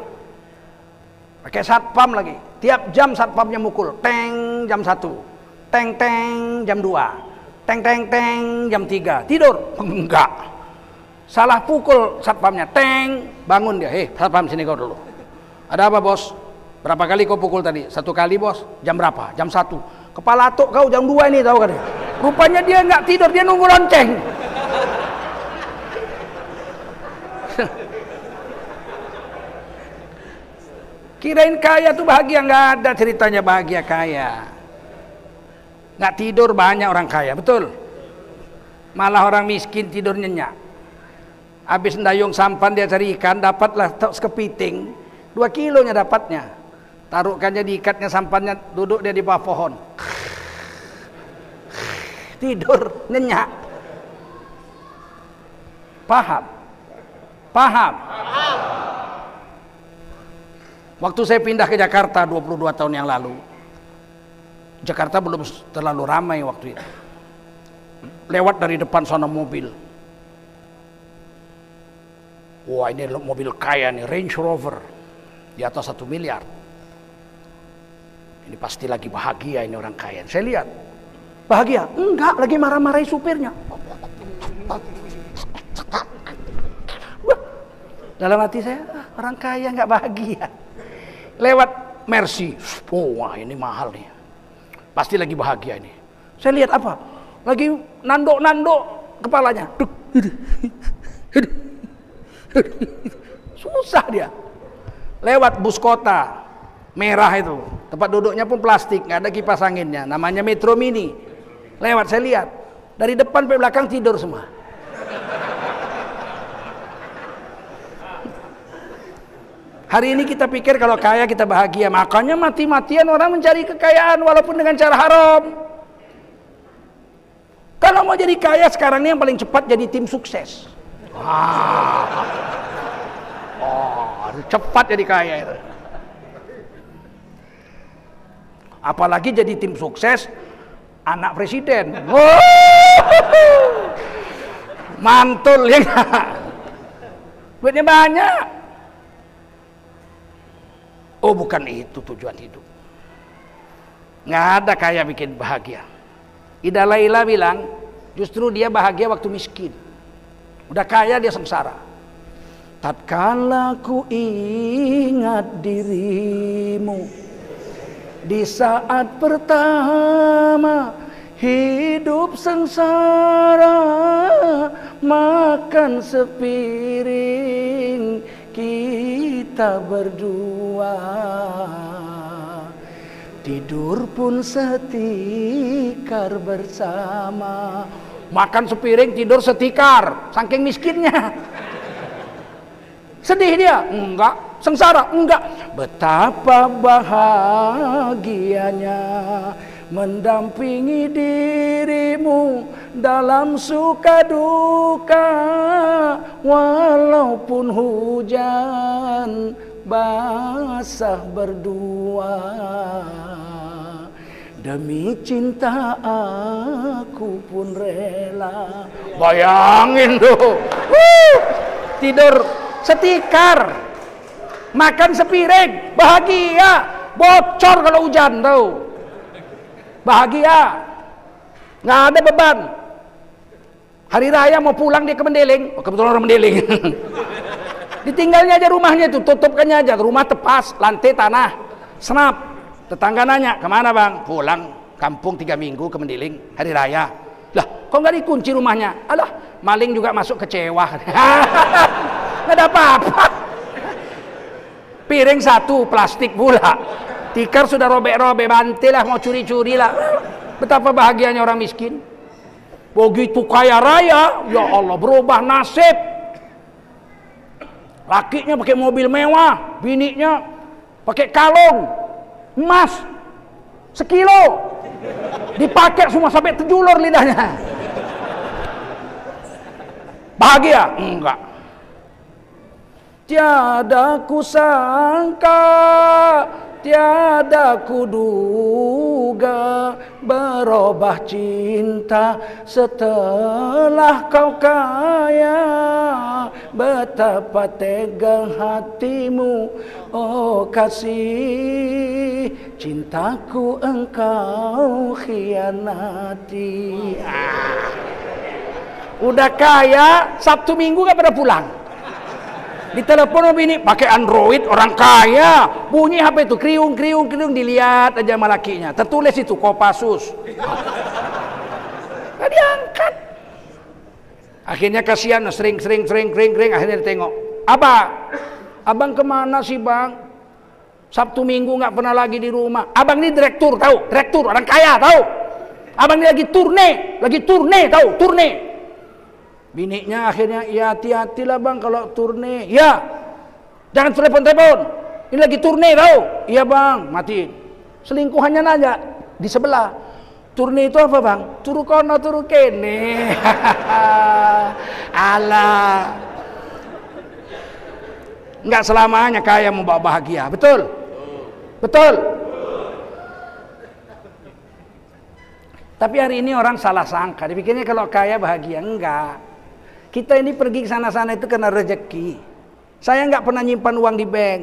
pakai satpam lagi. Tiap jam satpamnya mukul, teng jam 1, teng teng jam 2, teng teng teng jam 3. Tidur? Enggak. Salah pukul satpamnya, teng, bangun dia. Satpam sini kau dulu. Ada apa bos? Berapa kali kau pukul tadi? 1 kali bos. Jam berapa? Jam 1. Kepala atuk kau jam 2 ini, tahu kan? Rupanya dia nggak tidur, dia nunggu lonceng. Kirain kaya tuh bahagia, nggak ada ceritanya bahagia kaya. Nggak tidur banyak orang kaya, betul. Malah orang miskin tidur nyenyak. Habis ndayung sampan dia cari ikan, dapatlah sekepiting, 2 kilonya dapatnya. Taruhkannya diikatnya sampannya, duduk dia di bawah pohon. Tidur nyenyak. Paham? Paham? Waktu saya pindah ke Jakarta 22 tahun yang lalu, Jakarta belum terlalu ramai waktu itu. Lewat dari depan sana mobil. Wah, ini mobil kaya nih, Range Rover. Di atas 1 miliar. Ini pasti lagi bahagia ini orang kaya. Saya lihat. Bahagia? Enggak, lagi marah-marahi supirnya. Dalam hati saya, orang kaya nggak bahagia. Lewat Mercy. Wah, ini mahal nih. Pasti lagi bahagia ini. Saya lihat apa? Lagi nanduk-nanduk kepalanya. Susah dia. Lewat bus kota merah itu, tempat duduknya pun plastik, nggak ada kipas anginnya, namanya Metro Mini. Lewat saya lihat, dari depan sampai belakang tidur semua. Hari ini kita pikir kalau kaya kita bahagia, makanya mati-matian orang mencari kekayaan walaupun dengan cara haram. Kalau mau jadi kaya sekarang ini yang paling cepat jadi tim sukses. Cepat jadi kaya itu. Apalagi jadi tim sukses anak presiden. Mantul ya. Duitnya banyak. Oh, bukan itu tujuan hidup. Nggak ada kaya bikin bahagia. Ida Laila bilang, justru dia bahagia waktu miskin. Udah kaya dia sengsara. Tatkala ku ingat dirimu di saat pertama hidup sengsara, makan sepiring kita berdua, tidur pun setikar bersama. Makan sepiring, tidur setikar, saking miskinnya. Sedih dia? Enggak. Sengsara? Enggak. Betapa bahagianya mendampingi dirimu dalam suka duka, walaupun hujan basah berdua. Demi cinta aku pun rela. Bayangin tuh. Tidur setikar, makan sepiring, bahagia. Bocor kalau hujan tuh, bahagia, nggak ada beban. Hari raya mau pulang dia ke Mendeling, kebetulan orang Mendeling. Ditinggalnya aja rumahnya tuh, tutupkannya aja, rumah tepas, lantai tanah, senap. Tetangga nanya, kemana bang? Pulang kampung 3 minggu ke Mendeling, hari raya. Lah, kok nggak dikunci rumahnya? Alah, maling juga masuk kecewa. Nggak ada apa-apa. Piring 1 plastik pula, tikar sudah robek-robek, bantai lah mau curi-curi lah. Betapa bahagianya orang miskin. Begitu kaya raya, ya Allah, berubah nasib. Lakinya pakai mobil mewah, bininya pakai kalung emas sekilo, dipakai semua sampai terjulur lidahnya. Bahagia? Enggak. Tiada kusangka, tiada kuduga, berubah cinta setelah kau kaya. Betapa tega hatimu, oh kasih, cintaku engkau khianati. Udah kaya, Sabtu Minggu gak pada pulang. Ditelepon bini, pakai Android, orang kaya, bunyi HP itu kriung kriung kriung, dilihat aja sama lakinya, tertulis itu Kopassus. Gak diangkat. Akhirnya kasihan, sering, akhirnya ditengok. Abang kemana sih bang? Sabtu Minggu nggak pernah lagi di rumah. Abang ini direktur, tahu? Direktur, orang kaya, tahu? Abang ini lagi turne, tahu? Turne. Biniknya akhirnya, ya hati-hatilah bang kalau turne. Ya, jangan telepon. Ini lagi turne, tahu? Iya bang, matiin. Selingkuhannya nanya di sebelah. Turne itu apa bang? Turu kono, turu kene. Alah. Enggak selamanya kaya membawa bahagia, betul? Betul. Tapi hari ini orang salah sangka, dipikirnya kalau kaya bahagia. Enggak. Kita ini pergi ke sana-sana itu karena rezeki. Saya enggak pernah nyimpan uang di bank.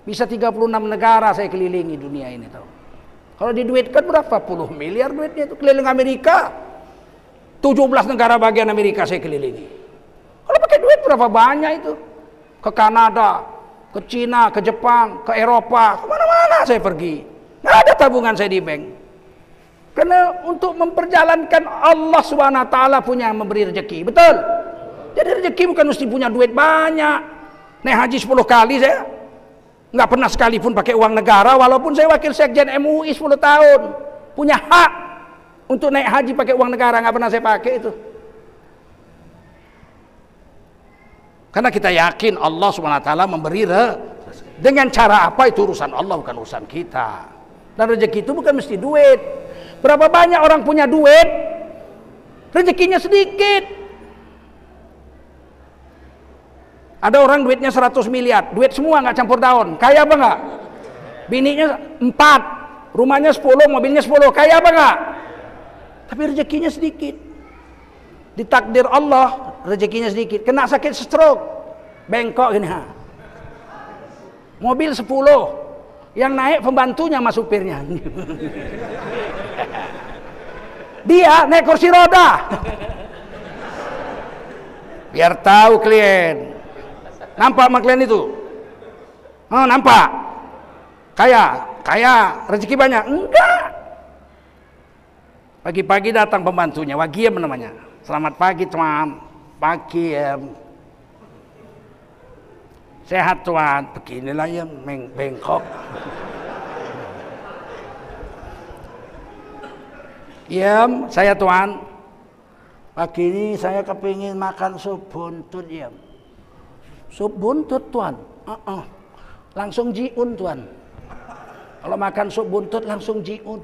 Bisa 36 negara saya kelilingi dunia ini, tahu. Kalau diduitkan berapa puluh miliar duitnya itu, keliling Amerika. 17 negara bagian Amerika saya kelilingi. Kalau pakai duit berapa banyak itu? Ke Kanada, ke Cina, ke Jepang, ke Eropa, kemana-mana saya pergi. Nggak ada tabungan saya di bank. Karena untuk memperjalankan Allah SWT punya memberi rezeki, betul? Jadi rezeki bukan mesti punya duit banyak. Naik haji 10 kali saya nggak pernah sekalipun pakai uang negara, walaupun saya wakil sekjen MUI 10 tahun, punya hak untuk naik haji pakai uang negara, nggak pernah saya pakai itu. Karena kita yakin Allah SWT memberi dengan cara apa itu urusan Allah, bukan urusan kita. Dan rezeki itu bukan mesti duit. Berapa banyak orang punya duit, rezekinya sedikit. Ada orang duitnya 100 miliar, duit semua nggak campur daun, kaya apa nggak? Bininya 4, rumahnya 10, mobilnya 10, kaya apa nggak? Tapi rezekinya sedikit. Ditakdir Allah, rezekinya sedikit. Kena sakit stroke, bengkok gini. Mobil 10, yang naik pembantunya sama supirnya. Dia naik kursi roda. Biar tahu klien. Nampak sama klien itu? Oh, nampak. Kaya, rezeki banyak. Enggak. Pagi-pagi datang pembantunya, Wagiem namanya. Selamat pagi tuan. Pagi ya. Sehat tuan. Beginilah ya, bengkok. Ya, saya tuan. Pagi ini saya kepingin makan sup buntut ya. Sup buntut tuan. Langsung jiun tuan. Kalau makan sup buntut langsung jiun.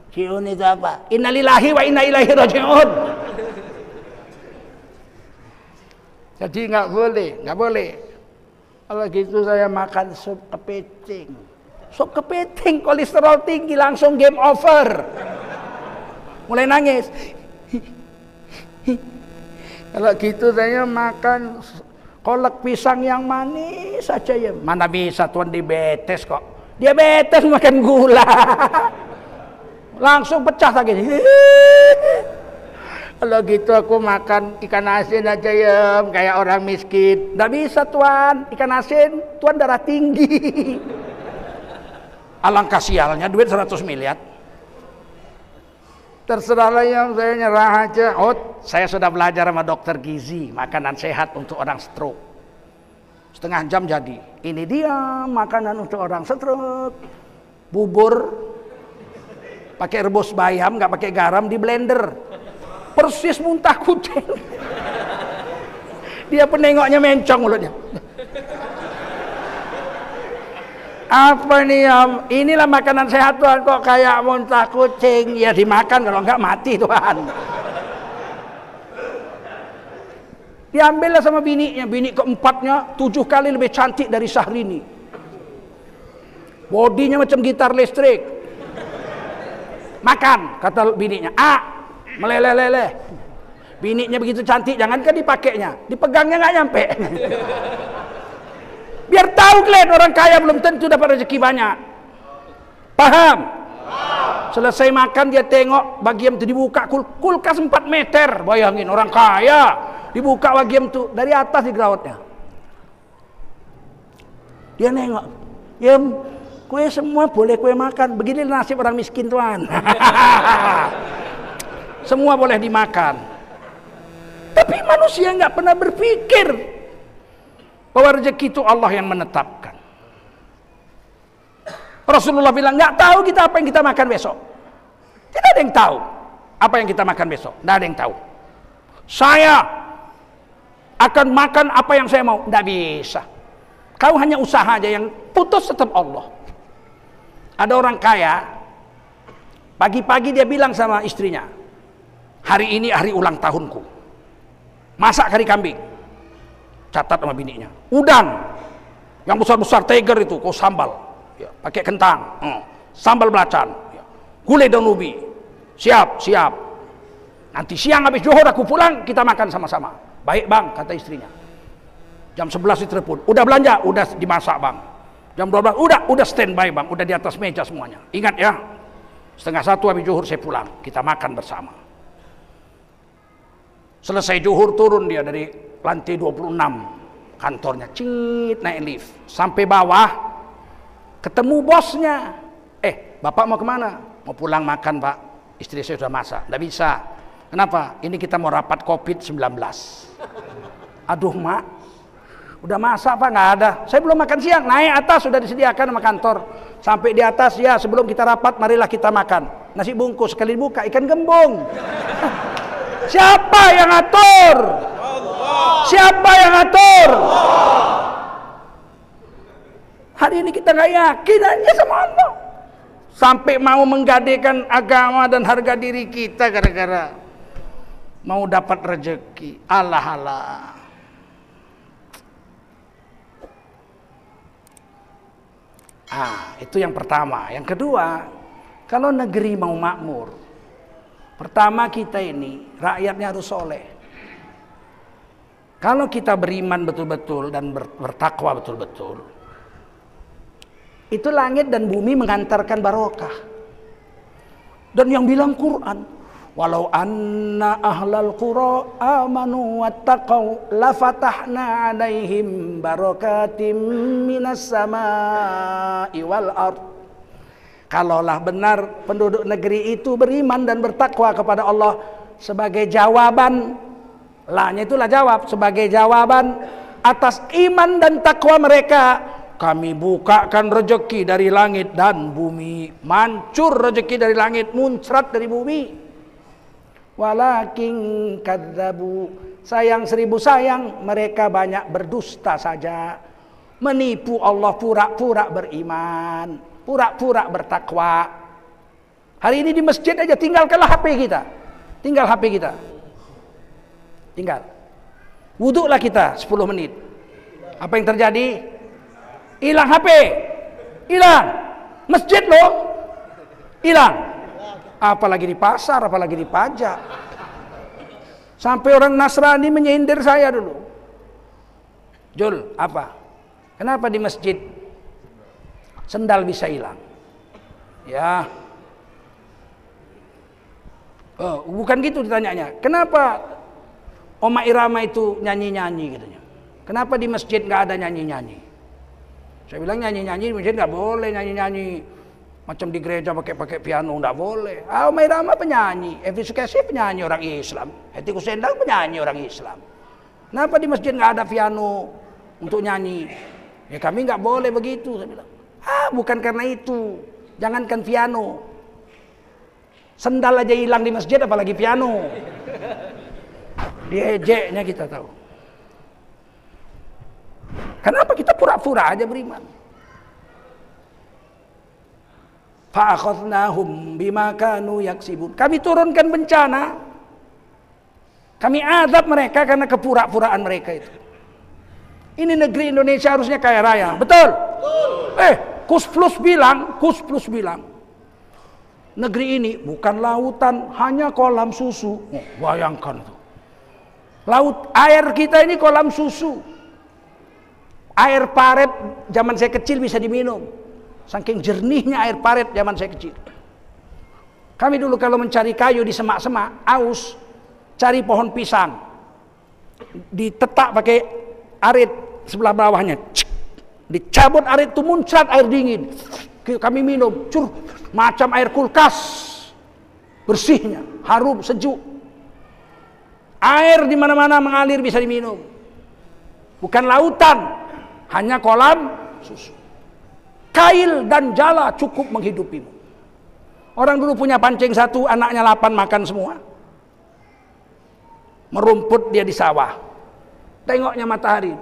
Jiun itu apa? Innalillahi wa inna ilaihi raji'un. Jadi nggak boleh. Kalau gitu saya makan sup kepiting. Sup kepiting kolesterol tinggi, langsung game over. Mulai nangis. Kalau gitu saya makan kolak pisang yang manis saja ya. Mana bisa tuan, diabetes kok. Diabetes makan gula. Langsung pecah lagi. Kalau gitu aku makan ikan asin aja ya, kayak orang miskin. Nggak bisa tuan, ikan asin tuan darah tinggi. Alangkah sialnya, duit 100 miliar. Terserahlah yang saya nyerah aja. Oh, saya sudah belajar sama dokter gizi, makanan sehat untuk orang stroke. Setengah jam jadi. Ini dia makanan untuk orang stroke. Bubur pakai rebus bayam, nggak pakai garam, di blender. Persis muntah kucing. Dia penengoknya mencong mulutnya. Apa nih ya? Inilah makanan sehat Tuhan, kok kayak muntah kucing. Ya dimakan, kalau enggak mati Tuhan. Diambillah sama bininya, bini keempatnya 7 kali lebih cantik dari Syahrini. Bodinya macam gitar listrik. Makan, kata bininya. Meleleh-leleh. Bininya begitu cantik, jangankan dipakainya, dipegangnya nggak nyampe. Biar tahu kalian, orang kaya belum tentu dapat rezeki banyak. Paham? Selesai makan dia tengok bagian itu dibuka, kulkas 4 meter. Bayangin orang kaya dibuka bagian itu dari atas di grautnya. Dia nengok, ya kue semua boleh kue makan. Begini nasib orang miskin Tuhan. Semua boleh dimakan. Tapi manusia nggak pernah berpikir bahwa rezeki itu Allah yang menetapkan. Rasulullah bilang, nggak tahu kita apa yang kita makan besok. Tidak ada yang tahu apa yang kita makan besok. Tidak ada yang tahu. Saya akan makan apa yang saya mau. Tidak bisa. Kau hanya usaha aja, yang putus tetap Allah. Ada orang kaya, pagi-pagi dia bilang sama istrinya, hari ini hari ulang tahunku, masak kari kambing. Catat sama bininya, udang yang besar-besar tiger itu kau sambal ya, pakai kentang, sambal belacan ya, gulai daun ubi. Siap nanti siang habis zuhur aku pulang, kita makan sama-sama. Baik bang, kata istrinya. Jam 11 ditelepon, udah belanja? Udah dimasak bang. Jam 12, udah standby bang, udah di atas meja semuanya. Ingat ya, 12:30 habis zuhur saya pulang, kita makan bersama. Selesai zuhur turun dia dari lantai 26 kantornya, cit, naik lift sampai bawah, ketemu bosnya. Bapak mau kemana? Mau pulang makan pak, istri saya sudah masak. Nggak bisa. Kenapa? Ini kita mau rapat COVID-19. Aduh mak, udah masak pak? Nggak ada, saya belum makan siang. Naik atas sudah disediakan sama kantor. Sampai di atas ya, sebelum kita rapat marilah kita makan. Nasi bungkus sekali dibuka ikan gembung. Siapa yang atur? Siapa yang atur? Hari ini kita nggak yakin aja sama Allah. Sampai mau menggadaikan agama dan harga diri kita gara-gara mau dapat rezeki. Allah. Itu yang pertama. Yang kedua, kalau negeri mau makmur, pertama kita ini rakyatnya harus soleh. Kalau kita beriman betul-betul dan bertakwa betul-betul, itu langit dan bumi mengantarkan barokah. Dan yang bilang Quran, walau anna ahlal qura amanu wattaqau lafatahna alaihim barakatim minas samai wal ard. Kalaulah benar penduduk negeri itu beriman dan bertakwa kepada Allah, sebagai jawaban, lahnya itulah jawab, sebagai jawaban atas iman dan takwa mereka, kami bukakan rezeki dari langit dan bumi. Mancur rezeki dari langit, muncrat dari bumi. Walakin kadzabu, sayang 1000 sayang, mereka banyak berdusta saja. Menipu Allah, pura-pura beriman, pura-pura bertakwa. Hari ini di masjid aja tinggalkanlah HP kita. Tinggal HP kita. Tinggal. Wuduklah kita 10 menit. Apa yang terjadi? Hilang HP. Hilang. Masjid loh. Hilang. Apalagi di pasar, apalagi di pajak. Sampai orang Nasrani menyindir saya dulu. Jul, apa? Kenapa di masjid sendal bisa hilang? Ya. Bukan gitu ditanyanya. Kenapa Oma Irama itu nyanyi-nyanyi katanya? Kenapa di masjid nggak ada nyanyi-nyanyi? Saya bilang nyanyi-nyanyi di masjid nggak boleh, nyanyi-nyanyi macam di gereja pakai piano nggak boleh. Oma Irama penyanyi, Evi Sukesi penyanyi orang Islam, Hetty Koes Endang penyanyi orang Islam. Kenapa di masjid nggak ada piano untuk nyanyi? Ya kami nggak boleh begitu. Saya bilang, bukan karena itu. Jangankan piano, sendal aja hilang di masjid, apalagi piano. Diejeknya kita tahu. Kenapa kita pura-pura aja beriman? Fa'akhadnahum bima kanu yaksibun. Kami turunkan bencana. Kami azab mereka karena kepura-puraan mereka itu. Ini negeri Indonesia harusnya kaya raya. Betul? Kus Plus bilang negeri ini bukan lautan, hanya kolam susu. Bayangkan tuh. Air kita ini kolam susu. Air paret zaman saya kecil bisa diminum. Saking jernihnya air paret zaman saya kecil. Kami dulu kalau mencari kayu di semak-semak, aus, cari pohon pisang. Ditetak pakai arit sebelah bawahnya. Dicabut arit itu muncrat air dingin. Kami minum, macam air kulkas. Bersihnya, harum, sejuk. Air di mana-mana mengalir bisa diminum. Bukan lautan, hanya kolam susu. Kail dan jala cukup menghidupimu. Orang dulu punya pancing satu, anaknya 8 makan semua. Merumput dia di sawah. Tengoknya matahari.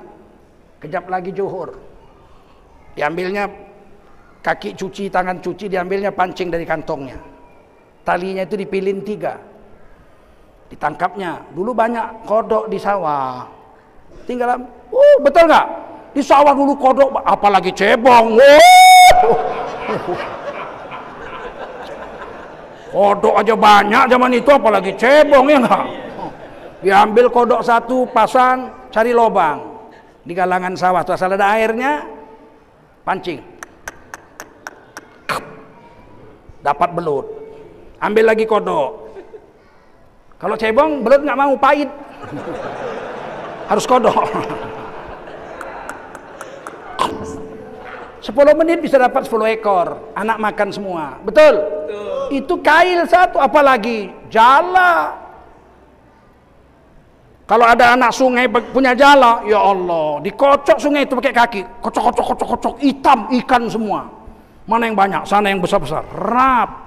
Kejap lagi zuhur. Diambilnya kaki cuci, tangan cuci, diambilnya pancing dari kantongnya. Talinya itu dipilin 3. Ditangkapnya. Dulu banyak kodok di sawah. Tinggal, betul nggak? Di sawah dulu kodok, apalagi cebong. Kodok aja banyak zaman itu, apalagi cebong, ya nggak? Diambil kodok 1, pasang, cari lobang di galangan sawah. Tuh asal ada airnya, pancing. Dapat belut. Ambil lagi kodok. Kalau cebong, belut nggak mau, pahit. Harus kodok. 10 menit bisa dapat 10 ekor. Anak makan semua. Betul? Itu kail 1, apalagi jala. Kalau ada anak sungai punya jala, ya Allah, dikocok sungai itu pakai kaki. Kocok, hitam, ikan semua. Mana yang banyak? Sana yang besar-besar. Rap.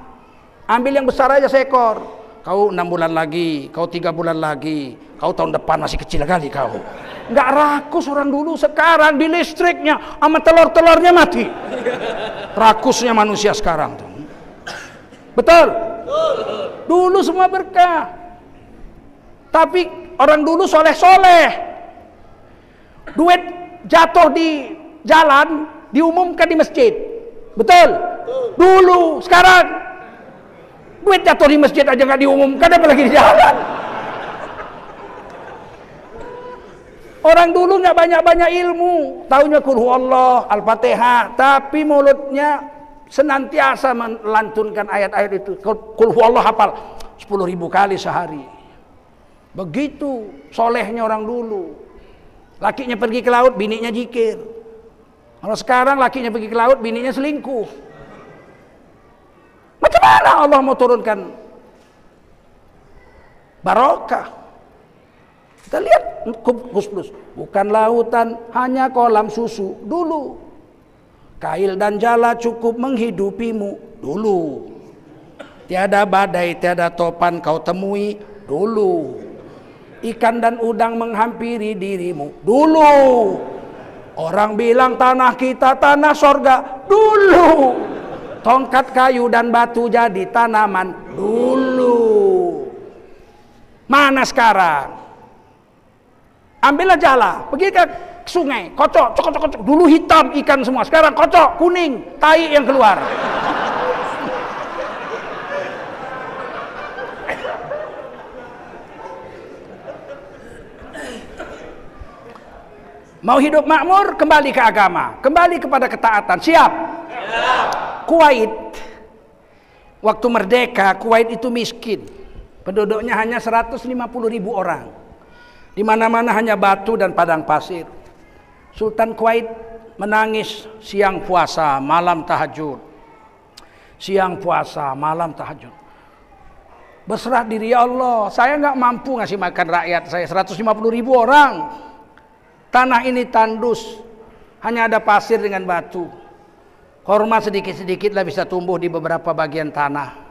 Ambil yang besar aja seekor. Kau 6 bulan lagi, kau 3 bulan lagi, kau tahun depan masih kecil kali kau. Nggak rakus orang dulu. Sekarang di listriknya sama telur-telurnya mati. Rakusnya manusia sekarang tuh. Betul? Dulu semua berkah. Tapi orang dulu soleh-soleh. Duit jatuh di jalan diumumkan di masjid. Betul? Dulu. Sekarang duit jatuh di masjid aja nggak diumumkan, apalagi di jalan. Orang dulu nggak banyak-banyak ilmu, taunya qul huwallah, Al-Fatihah, tapi mulutnya senantiasa melantunkan ayat-ayat itu. Qul huwallah hafal 10.000 kali sehari. Begitu solehnya orang dulu. Lakinya pergi ke laut, bininya zikir. Kalau sekarang lakinya pergi ke laut, bininya selingkuh. Macam mana Allah mau turunkan barokah? Kita lihat Kus Plus, bukan lautan, hanya kolam susu. Dulu kail dan jala cukup menghidupimu. Dulu tiada badai, tiada topan kau temui. Dulu ikan dan udang menghampiri dirimu. Dulu orang bilang tanah kita tanah sorga. Dulu tongkat kayu dan batu jadi tanaman. Dulu. Mana sekarang? Ambillah jala, pergi ke sungai, kocok. Dulu hitam ikan semua, sekarang kocok, kuning, tai yang keluar. Mau hidup makmur, kembali ke agama, kembali kepada ketaatan. Siap? Kuwait, waktu merdeka, Kuwait itu miskin. Penduduknya hanya 150.000 orang. Di mana-mana hanya batu dan padang pasir. Sultan Kuwait menangis siang puasa, malam tahajud. Siang puasa, malam tahajud. Berserah diri, ya Allah, saya nggak mampu ngasih makan rakyat saya 150.000 orang. Tanah ini tandus, hanya ada pasir dengan batu. Korma sedikit-sedikit lah bisa tumbuh di beberapa bagian tanah.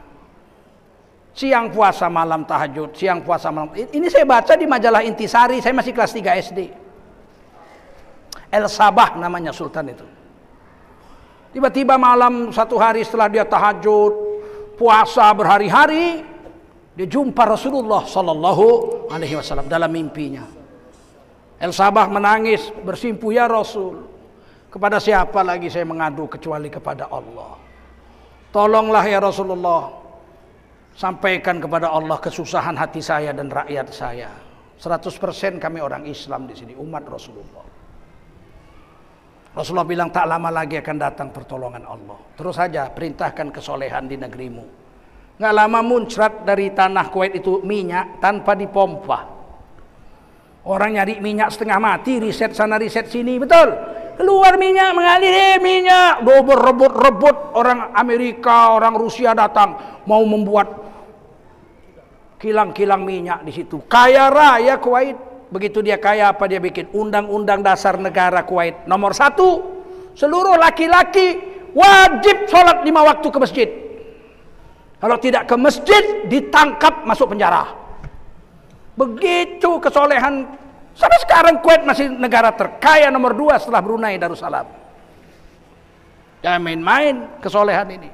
Siang puasa malam tahajud, siang puasa malam. Ini saya baca di majalah Intisari, saya masih kelas 3 SD. El Sabah namanya sultan itu. Tiba-tiba malam satu hari setelah dia tahajud, puasa berhari-hari, dia jumpa Rasulullah Sallallahu Alaihi Wasallam dalam mimpinya. El-Sabah menangis bersimpuh, ya Rasul, kepada siapa lagi saya mengadu kecuali kepada Allah. Tolonglah ya Rasulullah, sampaikan kepada Allah kesusahan hati saya dan rakyat saya. 100% kami orang Islam di sini, umat Rasulullah. Rasulullah bilang tak lama lagi akan datang pertolongan Allah. Terus saja perintahkan kesolehan di negerimu. Nggak lama muncrat dari tanah Kuwait itu minyak tanpa dipompa. Orang nyari minyak setengah mati, riset sana riset sini, betul. Keluar minyak, mengalir minyak, rebut orang Amerika, orang Rusia datang mau membuat kilang-kilang minyak di situ. Kaya raya Kuwait. Begitu dia kaya apa dia bikin? Undang-undang dasar negara Kuwait nomor 1, seluruh laki-laki wajib sholat 5 waktu ke masjid. Kalau tidak ke masjid ditangkap masuk penjara. Begitu kesolehan. Sampai sekarang Kuwait masih negara terkaya nomor 2 setelah Brunei Darussalam. Jangan main-main kesolehan ini.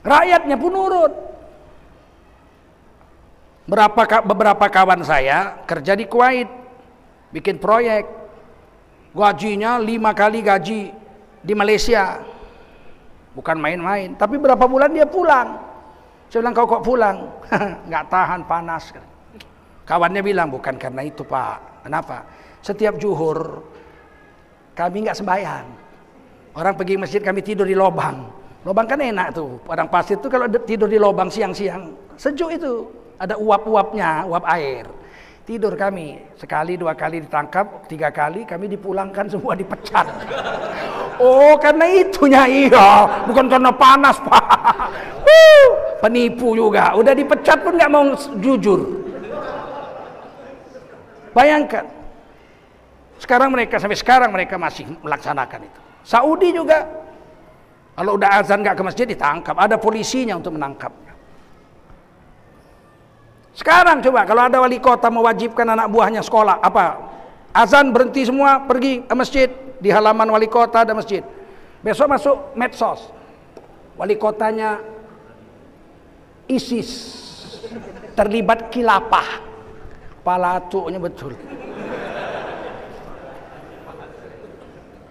Rakyatnya pun nurut. Beberapa kawan saya kerja di Kuwait, bikin proyek, gajinya 5 kali gaji di Malaysia, bukan main-main. Tapi berapa bulan dia pulang. Saya bilang, kau kok pulang? Nggak tahan panas. Kawannya bilang, bukan karena itu Pak. Kenapa? Setiap zuhur kami nggak sembahyang. Orang pergi masjid, kami tidur di lobang. Lobang kan enak tuh, padang pasir tuh kalau tidur di lobang siang-siang sejuk itu. Ada uap-uapnya, uap air. Tidur kami, sekali, 2 kali ditangkap, 3 kali kami dipulangkan semua dipecat. Oh, karena itunya iya, bukan karena panas Pak. Penipu juga, udah dipecat pun nggak mau jujur. Bayangkan, sampai sekarang mereka masih melaksanakan itu. Saudi juga, kalau udah azan nggak ke masjid ditangkap, ada polisinya untuk menangkapnya. Sekarang coba kalau ada wali kota mewajibkan anak buahnya sekolah, apa? Azan berhenti semua, pergi ke masjid, di halaman wali kota ada masjid. Besok masuk medsos. Wali kotanya ISIS terlibat khilafah. Palatuknya betul.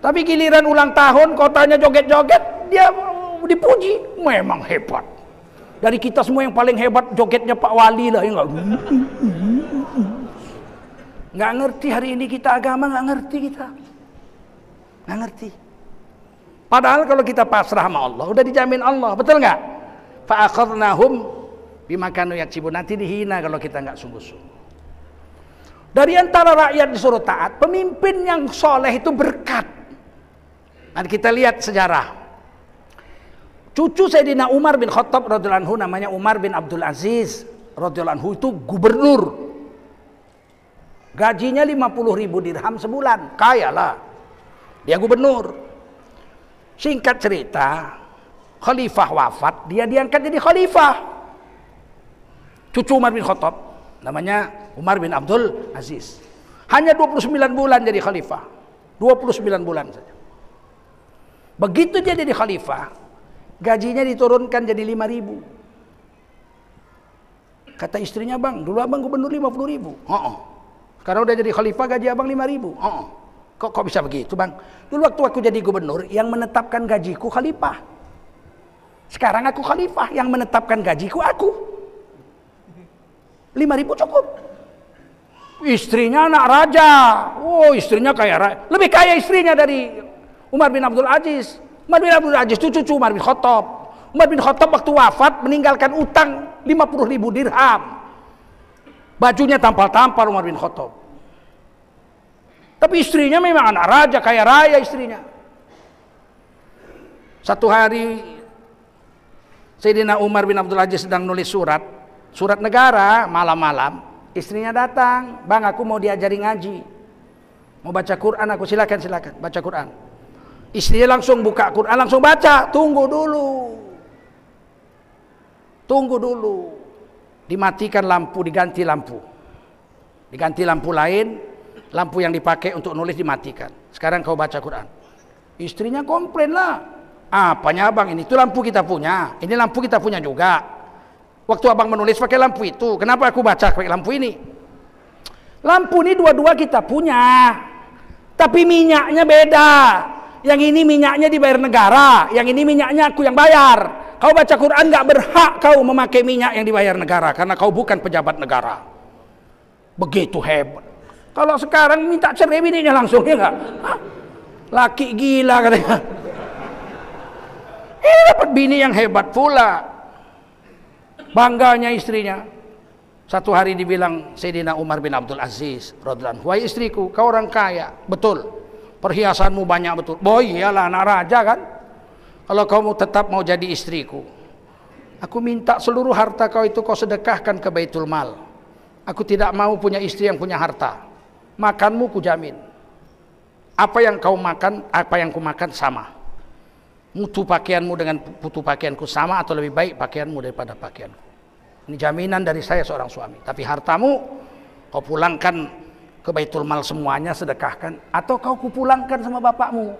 Tapi giliran ulang tahun kotanya joget-joget, dia dipuji, memang hebat. Dari kita semua yang paling hebat jogetnya Pak Wali lah, ya enggak? Nggak ngerti hari ini kita agama, nggak ngerti kita. Nggak ngerti. Padahal kalau kita pasrah sama Allah, udah dijamin Allah, betul nggak? Fa'akhadnahum bima kanu yaksibun, nanti dihina kalau kita nggak sungguh-sungguh. Dari antara rakyat disuruh taat, pemimpin yang soleh itu berkat. Nanti kita lihat sejarah. Cucu Sayyidina Umar bin Khattab radhiyallahu anhu namanya Umar bin Abdul Aziz radhiyallahu anhu itu gubernur. Gajinya 50.000 dirham sebulan, kaya lah. Dia gubernur. Singkat cerita, khalifah wafat, dia diangkat jadi khalifah. Cucu Umar bin Khattab namanya Umar bin Abdul Aziz. Hanya 29 bulan jadi khalifah. 29 bulan saja. Begitu dia jadi khalifah, gajinya diturunkan jadi 5.000. Kata istrinya, bang, dulu abang gubernur 50.000. Sekarang udah jadi khalifah gaji abang 5.000. Kok bisa begitu bang? Dulu waktu aku jadi gubernur, yang menetapkan gajiku khalifah. Sekarang aku khalifah, yang menetapkan gajiku aku. 5.000 cukup. Istrinya anak raja. Oh, istrinya kaya raya. Lebih kaya istrinya dari Umar bin Abdul Aziz. Umar bin Abdul Aziz itu cucu Umar bin Khattab. Umar bin Khattab waktu wafat meninggalkan utang 50.000 dirham. Bajunya tampal-tampal Umar bin Khattab. Tapi istrinya memang anak raja, kaya raya istrinya. Satu hari Sayyidina Umar bin Abdul Aziz sedang nulis surat negara, malam-malam. Istrinya datang, bang aku mau diajari ngaji. Mau baca Quran aku, silakan baca Quran. Istrinya langsung buka Quran, langsung baca. Tunggu dulu. Dimatikan lampu, diganti lampu. Diganti lampu lain, lampu yang dipakai untuk nulis dimatikan. Sekarang kau baca Quran. Istrinya komplain lah. Apanya abang ini? Itu lampu kita punya. Ini lampu kita punya juga. Waktu abang menulis pakai lampu itu, kenapa aku baca pakai lampu ini? Lampu ini dua-dua kita punya. Tapi minyaknya beda. Yang ini minyaknya dibayar negara, yang ini minyaknya aku yang bayar. Kau baca Quran gak berhak kau memakai minyak yang dibayar negara, karena kau bukan pejabat negara. Begitu hebat. Kalau sekarang minta cerai bininya langsung, ya enggak? Laki gila katanya. Dapat bini yang hebat pula. Bangganya istrinya. Satu hari dibilang Sayyidina Umar bin Abdul Aziz radhiyallahu anhu, "Wahai istriku, kau orang kaya, betul. Perhiasanmu banyak, betul. Oh iyalah, anak raja kan. Kalau kamu tetap mau jadi istriku, aku minta seluruh harta kau itu kau sedekahkan ke Baitul Mal. Aku tidak mau punya istri yang punya harta. Makanmu kujamin. Apa yang kau makan, apa yang ku makan sama. Mutu pakaianmu dengan mutu pakaianku sama, atau lebih baik pakaianmu daripada pakaianku. Ini jaminan dari saya seorang suami. Tapi hartamu kau pulangkan ke Baitul Mal semuanya, sedekahkan, atau kau kupulangkan sama bapakmu.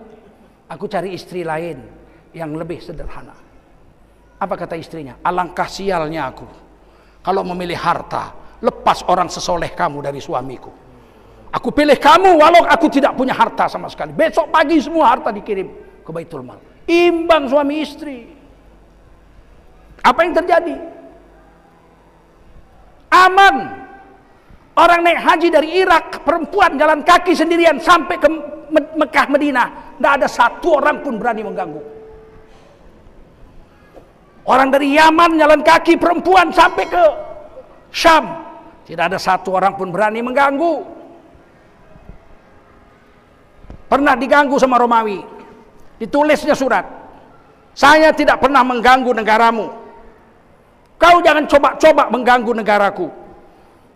Aku cari istri lain yang lebih sederhana." Apa kata istrinya? "Alangkah sialnya aku kalau memilih harta, lepas orang sesoleh kamu dari suamiku. Aku pilih kamu walau aku tidak punya harta sama sekali. Besok pagi semua harta dikirim ke Baitul Mal." Imbang suami istri. Apa yang terjadi? Aman. Orang naik haji dari Irak, perempuan jalan kaki sendirian sampai ke Mekah, Madinah. Tidak ada satu orang pun berani mengganggu. Orang dari Yaman jalan kaki perempuan sampai ke Syam. Tidak ada satu orang pun berani mengganggu. Pernah diganggu sama Romawi. Ditulisnya surat. "Saya tidak pernah mengganggu negaramu. Kau jangan coba-coba mengganggu negaraku.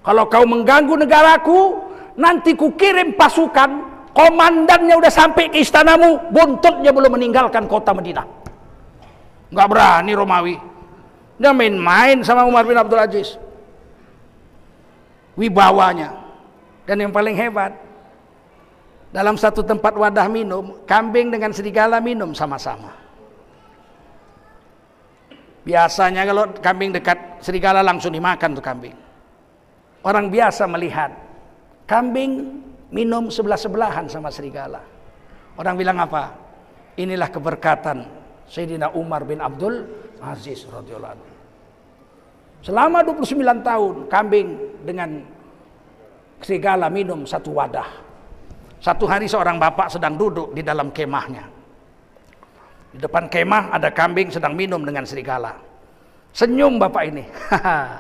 Kalau kau mengganggu negaraku, nanti ku kirim pasukan, komandannya udah sampai ke istanamu, buntutnya belum meninggalkan kota Madinah." Nggak berani Romawi. Dia main-main sama Umar bin Abdul Aziz. Wibawanya. Dan yang paling hebat, dalam satu tempat wadah minum, kambing dengan serigala minum sama-sama. Biasanya kalau kambing dekat serigala langsung dimakan tuh kambing. Orang biasa melihat kambing minum sebelah-sebelahan sama serigala. Orang bilang apa? Inilah keberkatan Sayyidina Umar bin Abdul Aziz radhiyallahu anhu. Selama 29 tahun kambing dengan serigala minum satu wadah. Satu hari seorang bapak sedang duduk di dalam kemahnya. Di depan kemah ada kambing sedang minum dengan serigala. Senyum bapak ini.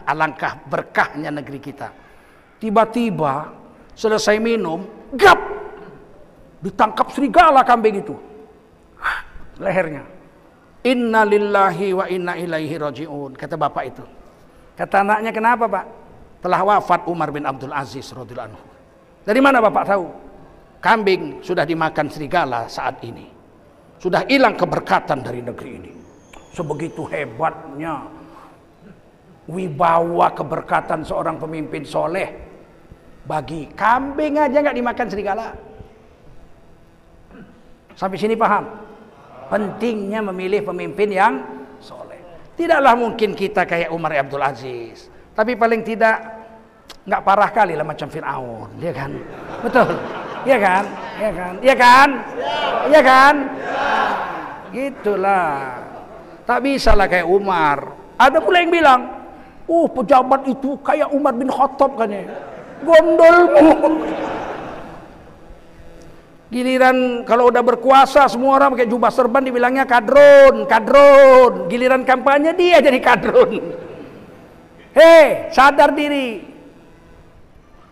Alangkah berkahnya negeri kita. Tiba-tiba selesai minum, gap! Ditangkap serigala kambing itu. Lehernya. Inna lillahi wa inna ilaihi raji'un. Kata bapak itu. Kata anaknya, "Kenapa pak?" "Telah wafat Umar bin Abdul Aziz radhiyallahu anhu." "Dari mana bapak tahu?" "Kambing sudah dimakan serigala saat ini. Sudah hilang keberkatan dari negeri ini." Sebegitu hebatnya wibawa keberkatan seorang pemimpin soleh. Bagi kambing aja nggak dimakan serigala. Sampai sini paham? Pentingnya memilih pemimpin yang soleh. Tidaklah mungkin kita kayak Umar Abdul Aziz, tapi paling tidak nggak parah kali lah macam Fir'aun, ya kan? Betul, ya kan? Ya kan? Ya kan? Ya kan? Gitulah. Tak bisa lah kayak Umar. Ada pula yang bilang, pejabat itu kayak Umar bin Khattab kan ya. Gondolmu. Giliran kalau udah berkuasa semua orang pakai jubah serban dibilangnya kadrun, kadrun. Giliran kampanye dia jadi kadrun. Hei, sadar diri.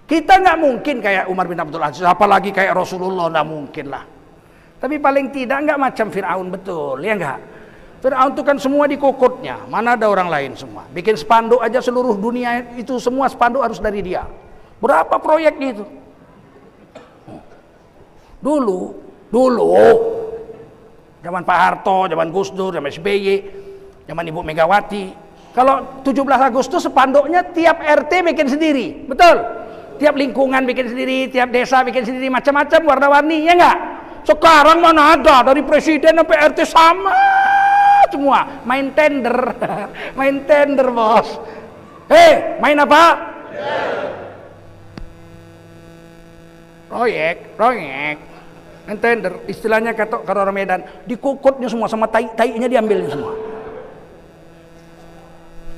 Kita nggak mungkin kayak Umar bin Abdul Aziz, apalagi kayak Rasulullah, nggak mungkin lah. Tapi paling tidak nggak macam Fir'aun, betul, ya nggak? Fir'aun itu kan semua di kokotnya, mana ada orang lain semua. Bikin spanduk aja seluruh dunia itu semua spanduk harus dari dia. Berapa proyeknya itu? Dulu, zaman Pak Harto, zaman Gus Dur, zaman SBY, zaman Ibu Megawati. Kalau 17 Agustus spanduknya tiap RT bikin sendiri, betul? Tiap lingkungan bikin sendiri, tiap desa bikin sendiri, macam-macam warna-warni, ya enggak? Sekarang mana ada, dari presiden sampai RT sama semua, main tender. Main tender, bos. Main apa? Proyek. Main tender, istilahnya kata orang Medan, dikukutnya semua sama tai-tainya diambilnya semua.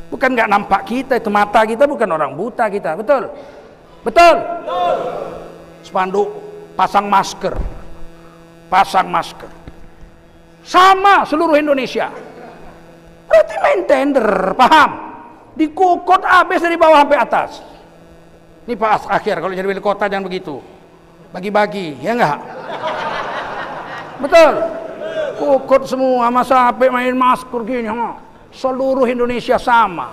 Bukan nggak nampak kita, itu mata kita bukan orang buta kita, betul? Betul? Spanduk, pasang masker. Sama seluruh Indonesia. Berarti main tender, paham? Dikukut habis dari bawah sampai atas. Ini Pak Akhir, kalau jadi wali kota jangan begitu. Bagi-bagi, ya enggak? Betul? Kukut semua, masa sampai main masker gini. Seluruh Indonesia sama.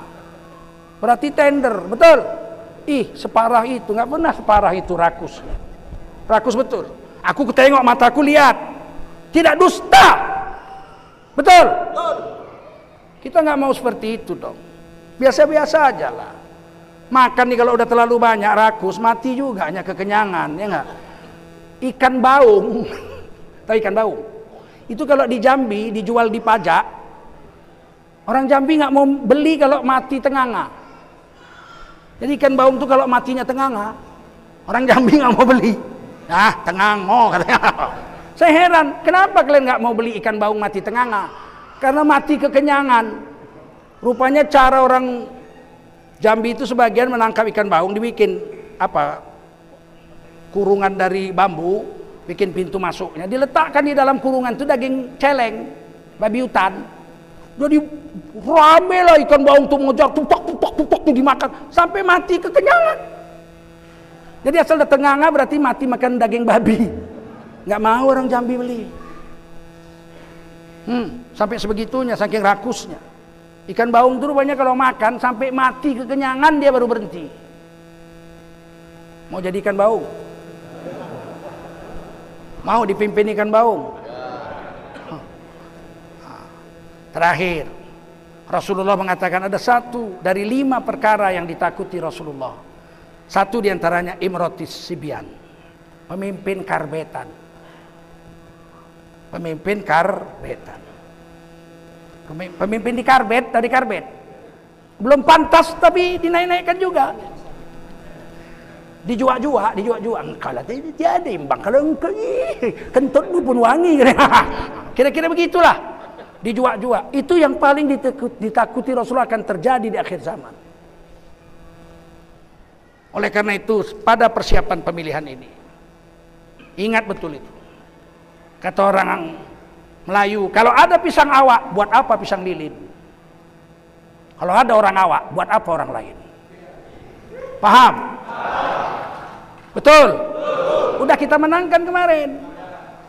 Berarti tender, betul? Separah itu, nggak pernah separah itu rakus. Rakus betul. Aku tengok, mataku lihat. Tidak dusta. Betul? Kita nggak mau seperti itu dong. Biasa-biasa aja lah. Makan nih kalau udah terlalu banyak rakus, mati juga, hanya kekenyangan, ya nggak? Ikan baung, tahu ikan baung? Itu kalau di Jambi dijual di pajak, orang Jambi nggak mau beli kalau mati tenganga. Jadi ikan baung tuh kalau matinya tenganga, orang Jambi nggak mau beli. Tengango katanya. Saya heran, kenapa kalian nggak mau beli ikan baung mati tenganga? Karena mati kekenyangan. Rupanya cara orang Jambi itu sebagian menangkap ikan baung, dibikin kurungan dari bambu, bikin pintu masuknya, diletakkan di dalam kurungan itu daging celeng, babi hutan. Jadi rame lah ikan baung tuh ngejar, tupak tuh dimakan sampai mati kekenyangan. Jadi asal ada tenganga berarti mati makan daging babi. Nggak mau orang Jambi beli. Sampai sebegitunya, saking rakusnya. Ikan baung itu rupanya kalau makan sampai mati kekenyangan dia baru berhenti. Mau jadi ikan baung? Mau dipimpin ikan baung? Terakhir, Rasulullah mengatakan ada 1 dari 5 perkara yang ditakuti Rasulullah. 1 diantaranya imrotis sibyan, pemimpin karbetan. Pemimpin karbetan. Pemimpin di karbet, dari karbet. Belum pantas tapi dinaik-naikkan juga. Dijuak-juak. Kalau dia ada imbang, kalau engkau kentutmu pun wangi. Kira-kira begitulah. Dijuak-juak. Itu yang paling ditakuti Rasulullah akan terjadi di akhir zaman. Oleh karena itu, pada persiapan pemilihan ini, ingat betul itu. Kata orang Melayu, kalau ada pisang awak, buat apa pisang lilin? Kalau ada orang awak, buat apa orang lain? Paham? Betul? Udah kita menangkan kemarin.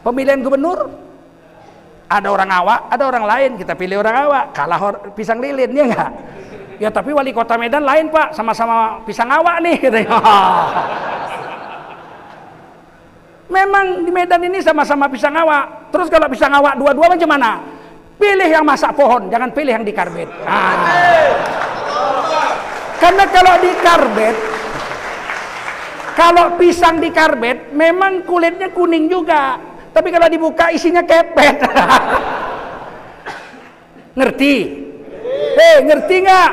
Pemilihan gubernur, ada orang awak, ada orang lain. Kita pilih orang awak, kalah pisang lilin, ya enggak? Ya tapi wali kota Medan lain Pak, sama-sama pisang awak nih katanya. Memang di Medan ini sama-sama pisang awak. Terus kalau pisang awak dua-dua macam mana? Pilih yang masak pohon, jangan pilih yang di karbet. Karena kalau di karbet, kalau pisang di karbet, memang kulitnya kuning juga. Tapi kalau dibuka isinya kepet. Ngerti? Ngerti nggak?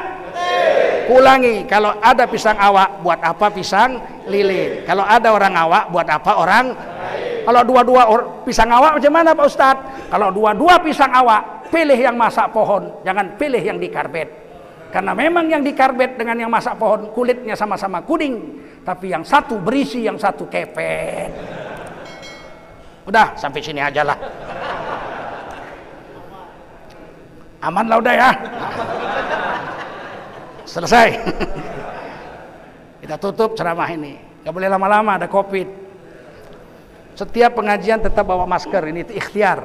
Ulangi, kalau ada pisang awak, buat apa pisang lilin? Kalau ada orang awak, buat apa orang? Kalau dua-dua pisang awak macam mana Pak Ustadz? Kalau dua-dua pisang awak, pilih yang masak pohon, jangan pilih yang di karbet. Karena memang yang di karbet dengan yang masak pohon kulitnya sama-sama kuning, tapi yang satu berisi, yang satu kepet. Udah, sampai sini aja lah. Aman lah udah ya. Selesai. Kita tutup ceramah ini. Gak boleh lama-lama, ada COVID. Setiap pengajian tetap bawa masker. Ini ikhtiar.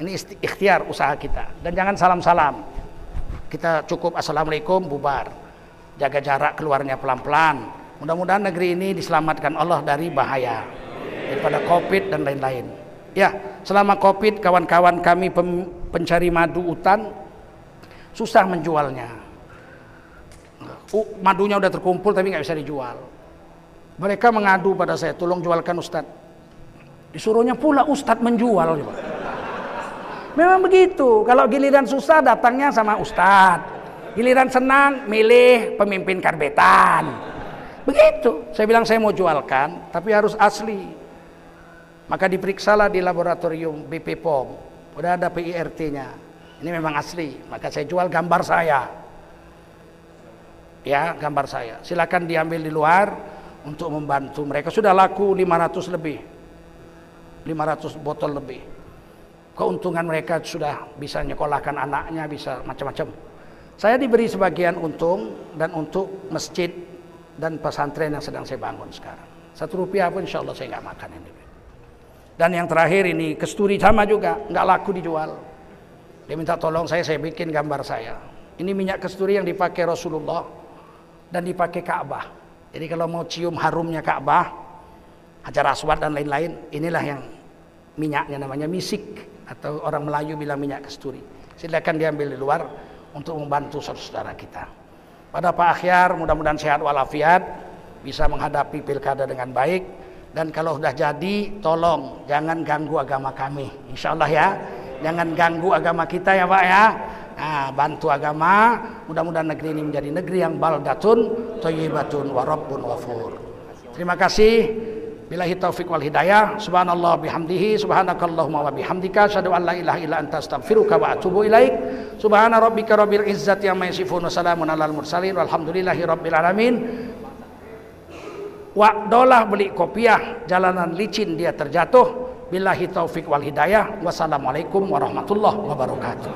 Ini ikhtiar usaha kita. Dan jangan salam-salam. Kita cukup assalamualaikum, bubar. Jaga jarak, keluarnya pelan-pelan. Mudah-mudahan negeri ini diselamatkan Allah dari bahaya, daripada COVID dan lain-lain. Ya, selama COVID kawan-kawan kami pencari madu hutan susah menjualnya. Madunya udah terkumpul tapi nggak bisa dijual. Mereka mengadu pada saya, tolong jualkan Ustadz. Disuruhnya pula ustadz menjual. Memang begitu. Kalau giliran susah datangnya sama ustadz. Giliran senang milih pemimpin karbetan. Begitu. Saya bilang saya mau jualkan, tapi harus asli. Maka diperiksalah di laboratorium BP POM. Udah ada PIRT-nya. Ini memang asli. Maka saya jual gambar saya. Ya, gambar saya. Silakan diambil di luar untuk membantu mereka. Sudah laku 500 lebih. 500 botol lebih. Keuntungan mereka sudah bisa nyekolahkan anaknya, bisa macam-macam. Saya diberi sebagian untung dan untuk masjid dan pesantren yang sedang saya bangun sekarang. 1 rupiah pun insya Allah saya nggak makan ini. Dan yang terakhir ini kesturi sama juga, nggak laku dijual. Dia minta tolong saya bikin gambar saya. Ini minyak kesturi yang dipakai Rasulullah dan dipakai Ka'bah. Jadi kalau mau cium harumnya Ka'bah, Hajar Aswad dan lain-lain, inilah yang minyaknya, namanya misik, atau orang Melayu bilang minyak kesturi. Silakan diambil di luar untuk membantu saudara kita. Pada Pak Akhyar, mudah-mudahan sehat walafiat, bisa menghadapi pilkada dengan baik. Dan kalau sudah jadi, tolong jangan ganggu agama kami, insya Allah ya. Jangan ganggu agama kita ya Pak ya. Nah, bantu agama. Mudah-mudahan negeri ini menjadi negeri yang baldatun thayyibatun wa rabbun ghafur. Terima kasih. Billahi taufiq wal hidayah. Subhanallah bihamdihi, subhanakallahumma wa bihamdika, asyhadu an la ilaha illa anta astaghfiruka wa atubu ilaik. Subhana rabbika rabbil izzati amma yasifun wa salamun alal mursalin walhamdulillahi rabbil alamin. Dolah beli kopiah, jalanan licin dia terjatuh. Billahi taufiq wal hidayah. Wassalamualaikum warahmatullahi wabarakatuh.